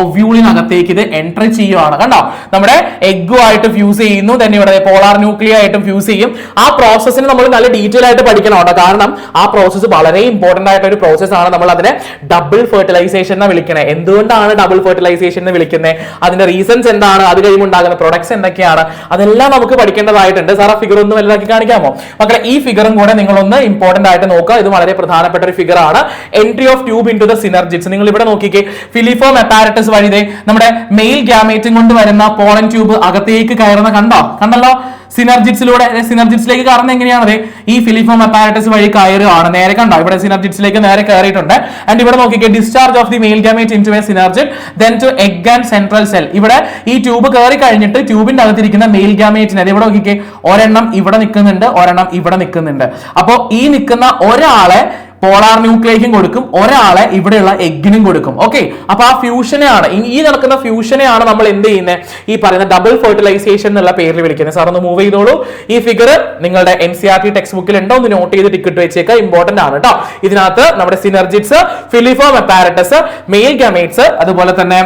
ഒവ്യൂളിനകത്തേക്ക് ഇത് എൻട്രി ചെയ്യുവാണ്. കണ്ടോ, നമ്മുടെ എഗ്ഗുമായിട്ട് ഫ്യൂസ് ചെയ്യുന്നു, തന്നെ ഇവിടെ പോളാർ ന്യൂക്ലിയ ആയിട്ടും ഫ്യൂസ് ചെയ്യും. ആ പ്രോസസ്സിന് നമ്മൾ നല്ല ഡീറ്റെയിൽ ആയിട്ട് പഠിക്കണം കേട്ടോ. കാരണം ആ പ്രോസസ്സ് വളരെ ഇമ്പോർട്ടന്റ് ആയിട്ട് ഒരു പ്രോസസ് ആണ്. നമ്മൾ അതിനെ ഡബിൾ ഫെർട്ടിലൈസേഷൻ എന്ന് വിളിക്കണേ. എന്തുകൊണ്ടാണ് ഡബിൾ ഫെർട്ടിലൈസേഷൻ എന്ന് വിളിക്കുന്നത്? അതിന്റെ റീസൺസ് എന്താണ്? അത് കഴിയുമ്പോൾ ഉണ്ടാകുന്ന പ്രൊഡക്ട്സ് എന്തൊക്കെയാണ്? അതെല്ലാം നമുക്ക് പഠിക്കേണ്ടതായിട്ടുണ്ട്. സാർ ആ ഫിഗർ ഒന്ന് വലുതാക്കി കാണിക്കാമോ മക്കളെ? ഈ ഫിഗറും കൂടെ നിങ്ങളൊന്ന് ഇമ്പോർട്ടന്റ് ആയിട്ട് നോക്കുക. ഇത് വളരെ പ്രധാനപ്പെട്ട ഒരു ഫിഗർ ആണ്. Entry of tube into the synergids. നിങ്ങൾ ഇവിടെ നോക്കിക്കേ, ഫിലിഫോം അപ്പാരറ്റസ് വഴി നമ്മുടെ മെയിൽ ഗ്യാമേറ്റും കൊണ്ട് വരുന്ന പോളൻ ട്യൂബ് അകത്തേക്ക് കയറുന്ന കണ്ടല്ലോ. സിനർജിറ്റ്സിലൂടെ, സിനർജിറ്റ്സിലേക്ക് കയറുന്നത് എങ്ങനെയാണ്? ഈ ഫിലിഫോം അപ്പാരറ്റസ് വഴി കയറുകയാണ്. നേരെ കണ്ടോ, ഇവിടെ സിനർജിറ്റ്സിലേക്ക് നേരെ കയറിയിട്ടുണ്ട്. ആൻഡ് ഇവിടെ നോക്കിക്കേ, discharge of the male gamete into a synergid then to egg and central cell. ഇവിടെ ഈ ട്യൂബ് കയറി കഴിഞ്ഞിട്ട് ട്യൂബിന്റെ അകത്തിരിക്കുന്ന മെയിൽ ഗാമേറ്റിനെ ഇവിടെ നോക്കിക്കേ, ഒരെണ്ണം ഇവിടെ നിൽക്കുന്നുണ്ട്, ഒരെണ്ണം ഇവിടെ നിൽക്കുന്നുണ്ട്. അപ്പോൾ ഈ നിൽക്കുന്ന ഒരാളെ പോളാർ ന്യൂക്ലിയേക്കും കൊടുക്കും, ഒരാളെ ഇവിടെയുള്ള എഗ്ഗിനും കൊടുക്കും. ഓക്കെ, അപ്പൊ ആ ഫ്യൂഷനെയാണ്, ഈ നടക്കുന്ന ഫ്യൂഷനെയാണ് നമ്മൾ എന്ത് ചെയ്യുന്നത്, ഈ പറയുന്ന ഡബിൾ ഫെർട്ടിലൈസേഷൻ എന്നുള്ള പേരിൽ വിളിക്കുന്നത്. സാർ ഒന്ന് മൂവ് ചെയ്തോളൂ. ഈ ഫിഗർ നിങ്ങളുടെ NCERT ടെക്സ്റ്റ് ബുക്കിൽ ഉണ്ടോ, ഒന്ന് നോട്ട് ചെയ്ത് ടിക്കറ്റ് വെച്ചേക്കുക, ഇമ്പോർട്ടന്റ് ആണ് കേട്ടോ. ഇതിനകത്ത് നമ്മുടെ സിനർജിറ്റ്സ്, ഫിലിഫോം അപ്പാരറ്റസ്, മെയിൽ ഗാമേറ്റ്സ്, അതുപോലെ തന്നെ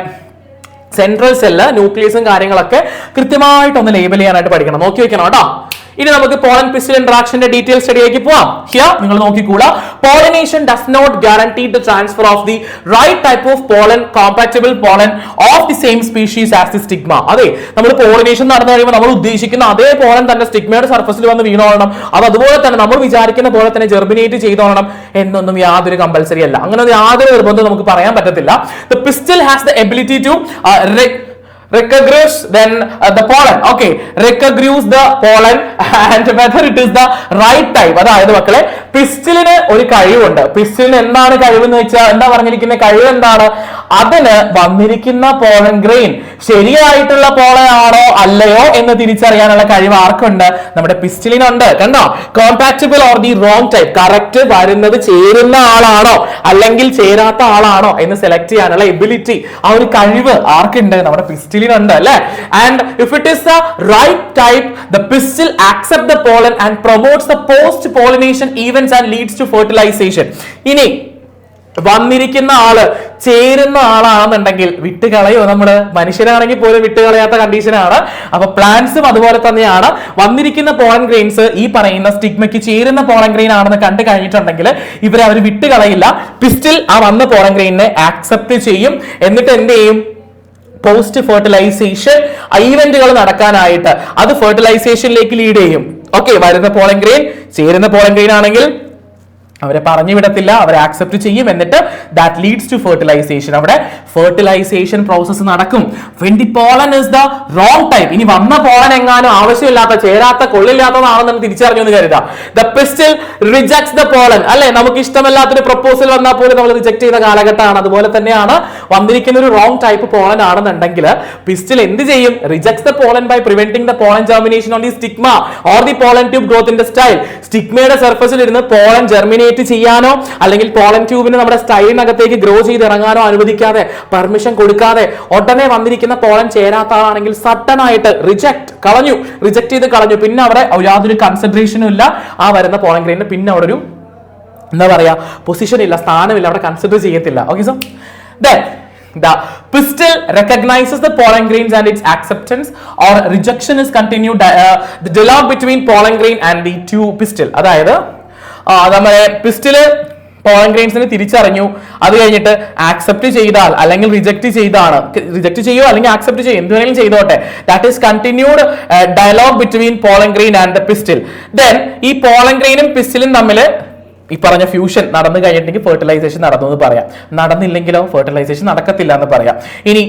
സെൻട്രൽ സെല്ല്, ന്യൂക്ലിയസും കാര്യങ്ങളൊക്കെ കൃത്യമായിട്ടൊന്ന് ലേബൽ ചെയ്യാനായിട്ട് പഠിക്കണം, നോക്കി വെക്കണം കേട്ടോ. ഇനി നമുക്ക് പോളൻ പിസ്റ്റൽ ഇന്ററാക്ഷന്റെ ഡീറ്റെയിൽ സ്റ്റഡിയിലേക്ക് പോവാം. ഹിയർ നിങ്ങൾ നോക്കിക്കൂടാ, pollination does not guarantee the transfer of the right type of pollen compatible pollen of the same species as the stigma. അതെ, നമ്മൾ പോളിനേഷൻ നടന്നു കഴിയുമ്പോൾ നമ്മൾ ഉദ്ദേശിക്കുന്ന അതേ പോളൻ തന്നെ സ്റ്റിഗ്മയുടെ സർഫസിൽ വന്ന് വീണോളണം, അത് അതുപോലെ തന്നെ നമ്മൾ വിചാരിക്കുന്ന പോലെ തന്നെ ജെർമിനേറ്റ് ചെയ്തോളണം എന്നൊന്നും യാതൊരു കമ്പൽസറി അല്ല. അങ്ങനെ യാതൊരു നിർബന്ധം നമുക്ക് പറയാൻ പറ്റത്തില്ല. The pistil has the ability to recognize then the pollen, okay, recognize the pollen and whether it is the right type. അതായത് മക്കളെ, പിസ്റ്റലിന് ഒരു കഴിവുണ്ട്. പിസ്റ്റലിന് എന്താണ് കഴിവെന്ന് വെച്ചാൽ, എന്താ പറഞ്ഞിരിക്കുന്ന കഴിവ് എന്താണ്, അതിന് വന്നിരിക്കുന്ന പോളൻ ഗ്രെയിൻ ശരിയായിട്ടുള്ള പോളൻ ആണോ അല്ലയോ എന്ന് തിരിച്ചറിയാനുള്ള കഴിവ് ആർക്കുണ്ട്, നമ്മുടെ പിസ്റ്റലിനുണ്ട്. കണ്ടോ, compatible or the wrong type, correct വരുന്നത് ചേരുന്ന ആളാണോ അല്ലെങ്കിൽ ചേരാത്ത ആളാണോ എന്ന് സെലക്ട് ചെയ്യാനുള്ള എബിലിറ്റി, ആ ഒരു കഴിവ് ആർക്കുണ്ട്, നമ്മുടെ പിസ്റ്റലിനുണ്ട് അല്ലേ. And if it is the right type, the pistil accept the pollen and promotes the post pollination events and leads to fertilization. ഇനി വന്നിരിക്കുന്ന ആള് ചേരുന്ന ആളാണെന്നുണ്ടെങ്കിൽ വിട്ടുകളയോ, നമ്മള് മനുഷ്യരാണെങ്കിൽ പോലും വിട്ടുകളയാത്ത കണ്ടീഷനാണ്. അപ്പൊ പ്ലാന്റ്സും അതുപോലെ തന്നെയാണ്. വന്നിരിക്കുന്ന പോളൻ ഗ്രെയിൻസ് ഈ പറയുന്ന സ്റ്റിഗ്മയ്ക്ക് ചേരുന്ന പോളൻ ഗ്രെയിൻ ആണെന്ന് കണ്ടു കഴിഞ്ഞിട്ടുണ്ടെങ്കിൽ ഇവരെ അവർ വിട്ടുകളയില്ല. പിസ്റ്റിൽ ആ വന്ന പോളൻ ഗ്രെയിനെ ആക്സെപ്റ്റ് ചെയ്യും. എന്നിട്ട് എന്ത് ചെയ്യും, പോസ്റ്റ് ഫെർട്ടിലൈസേഷൻ ഈവന്റുകൾ നടക്കാനായിട്ട് അത് ഫെർട്ടിലൈസേഷനിലേക്ക് ലീഡ് ചെയ്യും. ഓക്കെ, വരുന്ന പോളൻ ഗ്രെയിൻ ചേരുന്ന പോളൻ ഗ്രെയിൻ ആണെങ്കിൽ അവരെ പറഞ്ഞു വിടത്തില്ല, അവരെ ആക്സെപ്റ്റ് ചെയ്യും. എന്നിട്ട് ദാറ്റ് ലീഡ്സ് ടു ഫെർട്ടിലൈസേഷൻ. അവിടെ ഫെർട്ടിലൈസേഷൻ പ്രോസസ് നടക്കും. When the pollen is the wrong type, ഇനി വന്ന പോളൻ എങ്ങാനും ആവശ്യമില്ലാത്ത, ചേരാത്ത, കൊള്ളില്ലാത്തതാണെന്ന് തിരിച്ചറിഞ്ഞു എന്ന് കരുതാ. The pistil rejects the pollen, അല്ലെ, നമുക്ക് ഇഷ്ടമല്ലാത്തൊരു പ്രപ്പോസൽ വന്നാൽ പോലും നമ്മൾ റിജക്ട് ചെയ്യുന്ന കാലഘട്ടമാണ്. അതുപോലെ തന്നെയാണ് വന്നിരിക്കുന്ന ഒരു റോങ് ടൈപ്പ് പോളൻ ആണെന്നുണ്ടെങ്കിൽ പിസ്റ്റൽ എന്ത് ചെയ്യും, rejects the pollen by preventing the pollen germination on the stigma or the pollen tube growth in the style. സ്റ്റിഗ്മയുടെ സർഫസിൽ ഇരുന്ന് പോളൻ ജെർമിനേറ്റ് ചെയ്യാനോ അല്ലെങ്കിൽ പോളൻ ട്യൂബിന് നമ്മുടെ സ്റ്റൈലിനകത്തേക്ക് ഗ്രോ ചെയ്ത് ഇറങ്ങാനോ അനുവദിക്കാതെ, പെർമിഷൻ കൊടുക്കാതെ, ഉടനെ വന്നിരിക്കുന്ന പോളൻ ചേരാത്ത ആളാണെങ്കിൽ സഡൻ ആയിട്ട് റിജക്ട് ചെയ്ത് കളഞ്ഞു. പിന്നെ അവിടെ യാതൊരു കൺസിഡറേഷനും ഇല്ല ആ വരുന്ന പോളൻ ഗ്രെയിന്. പിന്നെ അവിടെ ഒരു എന്താ പറയാ, പൊസിഷൻ ഇല്ല, സ്ഥാനമില്ല, അവിടെ കൺസിഡർ ചെയ്യത്തില്ല. Okay, so then the pistil recognizes the pollen grains and its acceptance or rejection is continued. The dialogue between pollen grain and the tube pistil, അതായത് നമ്മുടെ പിസ്റ്റില് പോളൻ ഗ്രെയിൻസിനെ തിരിച്ചറിഞ്ഞു, അത് കഴിഞ്ഞിട്ട് ആക്സെപ്റ്റ് ചെയ്താൽ അല്ലെങ്കിൽ റിജക്ട് ചെയ്യോ അല്ലെങ്കിൽ ആക്സെപ്റ്റ് ചെയ്യും, എന്ത് വേണമെങ്കിലും ചെയ്തോട്ടെ. That is continued dialogue between pollen grain and the pistil. Then ഈ പോളൻ ഗ്രെയിനും പിസ്റ്റിലും തമ്മിൽ ഈ പറഞ്ഞ ഫ്യൂഷൻ നടന്നു കഴിഞ്ഞിട്ടുണ്ടെങ്കിൽ ഫെർട്ടിലൈസേഷൻ നടന്നു എന്ന് പറയാം. നടന്നില്ലെങ്കിലോ ഫെർട്ടിലൈസേഷൻ നടക്കത്തില്ല എന്ന് പറയാം. ഇനി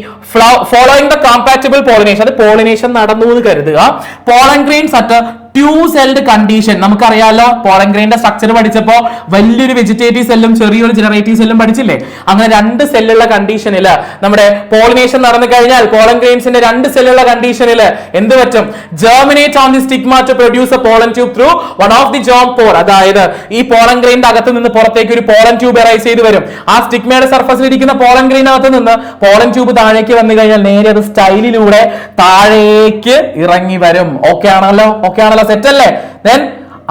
ഫോളോയിങ് ദ കോമ്പാറ്റബിൾ പോളിനേഷൻ, അത് പോളിനേഷൻ നടന്നു എന്ന് കരുതുക. Pollen grains at two celled condition, നമുക്കറിയാലോ പോളൻ ഗ്രെയിന്റെ സ്ട്രക്ചർ പഠിച്ചപ്പോ വലിയൊരു വെജിറ്റേറ്റീവ് സെല്ലും ചെറിയൊരു ജനറേറ്റീവ് സെല്ലും പഠിച്ചില്ലേ. അങ്ങനെ രണ്ട് സെല്ലുള്ള കണ്ടീഷനിൽ നമ്മുടെ പോളിനേഷൻ നടന്നു കഴിഞ്ഞാൽ പോളൻ ഗ്രെയിൻസിന്റെ രണ്ട് സെല്ലുള്ള കണ്ടീഷനിൽ എന്ത് പറ്റും, germinate on the stigma to produce a pollen tube through one of the germ pore. അതായത് ഈ പോളൻ ഗ്രെയിന്റെ അകത്ത് നിന്ന് പുറത്തേക്ക് ഒരു പോളൻ ട്യൂബ് എറൈസ് ചെയ്ത് വരും. ആ സ്റ്റിഗ്മയുടെ സർഫസിൽ ഇരിക്കുന്ന പോളൻ ഗ്രെയിനകത്ത് നിന്ന് പോളൻ ട്യൂബ് താഴേക്ക് വന്നു കഴിഞ്ഞാൽ നേരെ അത് സ്റ്റൈലിലൂടെ താഴേക്ക് ഇറങ്ങി വരും. ഓക്കെ ആണല്ലോ സെറ്റ് അല്ലേ. ദെൻ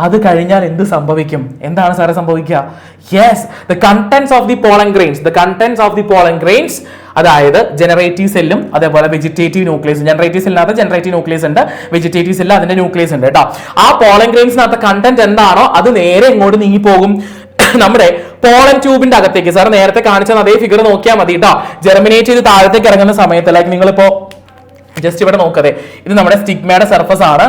അത് കഴിഞ്ഞാൽ എന്ത് സംഭവിക്കും, എന്താണ് സാറേ സംഭവിക്കുക? Yes, the contents of the pollen grains, അതായത് ജനറേറ്റീവ് സെല്ലും അതേപോലെ വെജിറ്റേറ്റീവ് ന്യൂക്ലിയസ്. ജനറേറ്റീവ് സെല്ലിനകത്ത് ജനറേറ്റീവ് ന്യൂക്ലിയസ് ഉണ്ട്, വെജിറ്റേറ്റീവ് സെല്ല് അതിന്റെ ന്യൂക്ലിയസ് ഉണ്ട് കേട്ടോ. ആ പോളൻ ഗ്രെയിൻസിനകത്ത് കണ്ടന്റ് എന്താണോ അത് നേരെ ഇങ്ങോട്ട് നീങ്ങി പോകും നമ്മുടെ പോളൻ ട്യൂബിന്റെ അകത്തേക്ക്. സാർ നേരത്തെ കാണിച്ച അതേ ഫിഗർ നോക്കിയാൽ മതി കേട്ടോ. ജെർമിനേറ്റ് ചെയ്ത് താഴത്തേക്ക് ഇറങ്ങുന്ന സമയത്ത്, ലൈക്ക് നിങ്ങളിപ്പോ ജസ്റ്റ് ഇവിടെ നോക്കതെ, ഇത് നമ്മുടെ സ്റ്റിഗ്മയുടെ സർഫസ് ആണ്.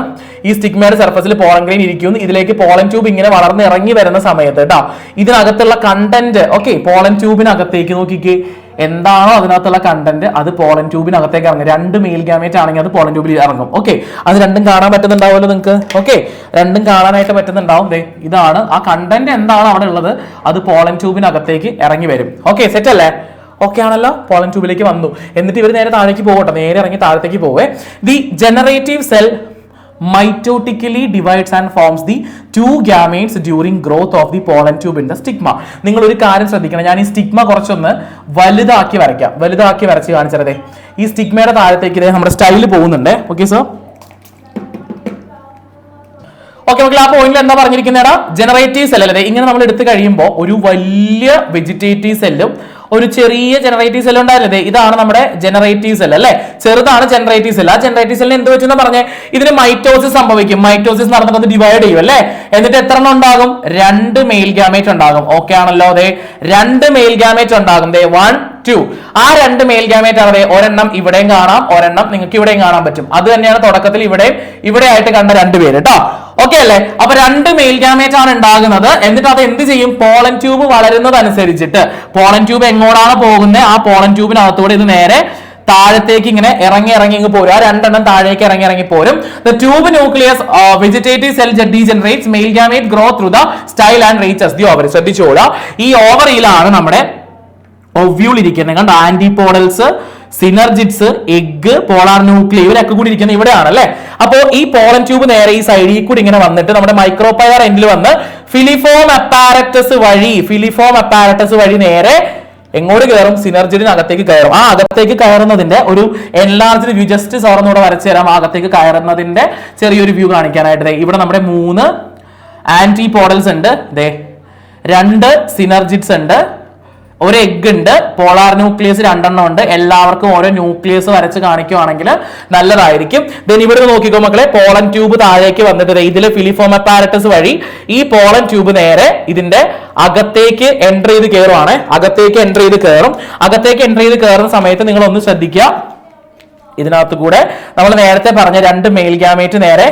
ഈ സ്റ്റിഗ്മയുടെ സർഫസിൽ പോളൻ ഗ്രെയിൻ ഇരിക്കുന്നു. ഇതിലേക്ക് പോളൻ ട്യൂബ് ഇങ്ങനെ വളർന്ന് ഇറങ്ങി വരുന്ന സമയത്ത് കേട്ടോ ഇതിനകത്തുള്ള കണ്ടന്റ്, ഓക്കെ, പോളൻ ട്യൂബിനകത്തേക്ക് നോക്കിക്കേ എന്താണോ അതിനകത്തുള്ള കണ്ടന്റ് അത് പോളൻ ട്യൂബിനകത്തേക്ക് ഇറങ്ങും. 2 മെയിൽ ഗാമേറ്റ് ആണെങ്കിൽ അത് പോളൻ ട്യൂബിൽ ഇറങ്ങും. ഓക്കെ, അത് രണ്ടും കാണാൻ പറ്റുന്നുണ്ടാവുമല്ലോ നിങ്ങൾക്ക്. ഓക്കെ, രണ്ടും കാണാനായിട്ട് പറ്റുന്നുണ്ടാവും. ഇതാണ് ആ കണ്ടന്റ് എന്താണോ അവിടെ ഉള്ളത് അത് പോളൻ ട്യൂബിനകത്തേക്ക് ഇറങ്ങി വരും. ഓക്കെ, സെറ്റ് അല്ലേ? ഓക്കെ ആണല്ലോ. പോളൻ ട്യൂബിലേക്ക് വന്നു. എന്നിട്ട് ഇവർ നേരെ താഴേക്ക് പോകട്ടെ, നേരെ ഇറങ്ങി താഴത്തേക്ക് പോവേ. The generative cell mitotically divides and forms the 2 gametes during growth of the pollen tube in the stigma. നിങ്ങൾ ഒരു കാര്യം ശ്രദ്ധിക്കണം, ഞാൻ ഈ സ്റ്റിഗ്മ കുറച്ചൊന്ന് വലുതാക്കി വരയ്ക്കാം. വലുതാക്കി വരച്ച് കാണിച്ചത് ഈ സ്റ്റിഗ്മയുടെ താഴത്തേക്ക് നമ്മുടെ സ്റ്റൈല് പോകുന്നുണ്ട്. ഓക്കെ സോ ഓക്കെ മക്കളെ, ആ പോയിന്റിൽ എന്താ പറഞ്ഞിരിക്കുന്നേടാ? ജനറേറ്റീവ് സെൽ അല്ലേ. ഇങ്ങനെ നമ്മൾ എടുത്തു കഴിയുമ്പോൾ ഒരു വലിയ വെജിറ്റേറ്റീവ് സെല്ലും ഒരു ചെറിയ ജനറേറ്റീവ് സെൽ ഉണ്ടായിരുന്നത്. ഇതാണ് നമ്മുടെ ജനറേറ്റീവ് സെൽ അല്ലെ. ചെറുതാണ് ജനറേറ്റീവ് സെൽ. ആ ജനറേറ്റീവ് സെല്ലിന് എന്ത് വെച്ചെന്ന് പറഞ്ഞേ, ഇതിന് മൈറ്റോസിസ് സംഭവിക്കും. മൈറ്റോസിസ് നടന്നിട്ട് ഡിവൈഡ് ചെയ്യും അല്ലെ. എന്നിട്ട് എത്ര എണ്ണം ഉണ്ടാകും? 2 മെയിൽ ഗാമേറ്റ് ഉണ്ടാകും. ഓക്കെ ആണല്ലോ. 2 മെയിൽ ഗാമേറ്റ് ഉണ്ടാകും. 1 2. ആ 2 മെയിൽ ഗാമേറ്റ് ആണ്. ഒരെണ്ണം ഇവിടെയും കാണാം, ഒരെണ്ണം നിങ്ങൾക്ക് ഇവിടെയും കാണാൻ പറ്റും. അത് തന്നെയാണ് തുടക്കത്തിൽ ഇവിടെ ആയിട്ട് കണ്ട 2 പേര് കേട്ടോ. ഓക്കെ അല്ലേ? അപ്പൊ 2 മെയിൽ ഗാമേറ്റ് ആണ് ഉണ്ടാകുന്നത്. എന്നിട്ട് അത് എന്ത് ചെയ്യും? പോളൻ ട്യൂബ് വളരുന്നതനുസരിച്ചിട്ട് പോളൻ ട്യൂബ് എങ്ങോട്ടാണ് പോകുന്നത്, ആ പോളൻ ട്യൂബിനകത്തൂടെ ഇത് നേരെ താഴത്തേക്ക് ഇങ്ങനെ ഇറങ്ങി ഇങ്ങ് പോരും. ആ 2 എണ്ണം താഴേക്ക് ഇറങ്ങി പോരും. The tube nucleus vegetative cell degenerates male gamete grow through the style and reaches the ovary. ശ്രദ്ധിച്ചോളാം, ഈ ഓവറിയിലാണ് നമ്മുടെ ഒവ്യൂൾ ഇരിക്കുന്നത്. കണ്ടോ? Antipodals, synergids, egg, polar nuclei ഇവരൊക്കെ കൂടി ഇരിക്കുന്നത് ഇവിടെയാണ് അല്ലെ. അപ്പോ ഈ പോളൻ ട്യൂബ് നേരെ ഈ സൈഡിൽ കൂടി ഇങ്ങനെ വന്നിട്ട് നമ്മുടെ മൈക്രോപയർ എൻഡിൽ വന്ന് ഫിലിഫോം അപ്പാരറ്റസ് വഴി നേരെ എങ്ങോട്ട് കയറും? സിനർജിഡിനകത്തേക്ക് കയറും. ആ അകത്തേക്ക് കയറുന്നതിന്റെ ഒരു എൻലാർജ്ഡ് വ്യൂ ജസ്റ്റ് സോർന്നൂടെ വരച്ചു തരാം. അകത്തേക്ക് കയറുന്നതിന്റെ ചെറിയൊരു വ്യൂ കാണിക്കാനായിട്ട് ഇവിടെ നമ്മുടെ 3 ആന്റിപോഡൽസ് ഉണ്ട്, 2 സിനർജിറ്റ്സ് ഉണ്ട്, ഒരു എഗ് ഉണ്ട്, പോളാർ ന്യൂക്ലിയസ് 2 എണ്ണം ഉണ്ട്. എല്ലാവർക്കും ഓരോ ന്യൂക്ലിയസ് വരച്ച് കാണിക്കുവാണെങ്കിൽ നല്ലതായിരിക്കും. ദെൻ ഇവിടെ നോക്കിക്കോ മക്കളെ, പോളൻ ട്യൂബ് താഴേക്ക് വന്നിട്ട് ഇതിൽ ഫിലിഫോം അപ്പാരറ്റസ് വഴി ഈ പോളൻ ട്യൂബ് നേരെ ഇതിന്റെ അകത്തേക്ക് എൻ്റർ ചെയ്ത് കയറുവാണ്. അകത്തേക്ക് എൻ്റർ ചെയ്ത് കയറുന്ന സമയത്ത് നിങ്ങൾ ഒന്ന് ശ്രദ്ധിക്കുക. ഇതിനകത്ത് കൂടെ നമ്മൾ നേരത്തെ പറഞ്ഞ 2 മെയിൽ ഗാമേറ്റ് നേരെ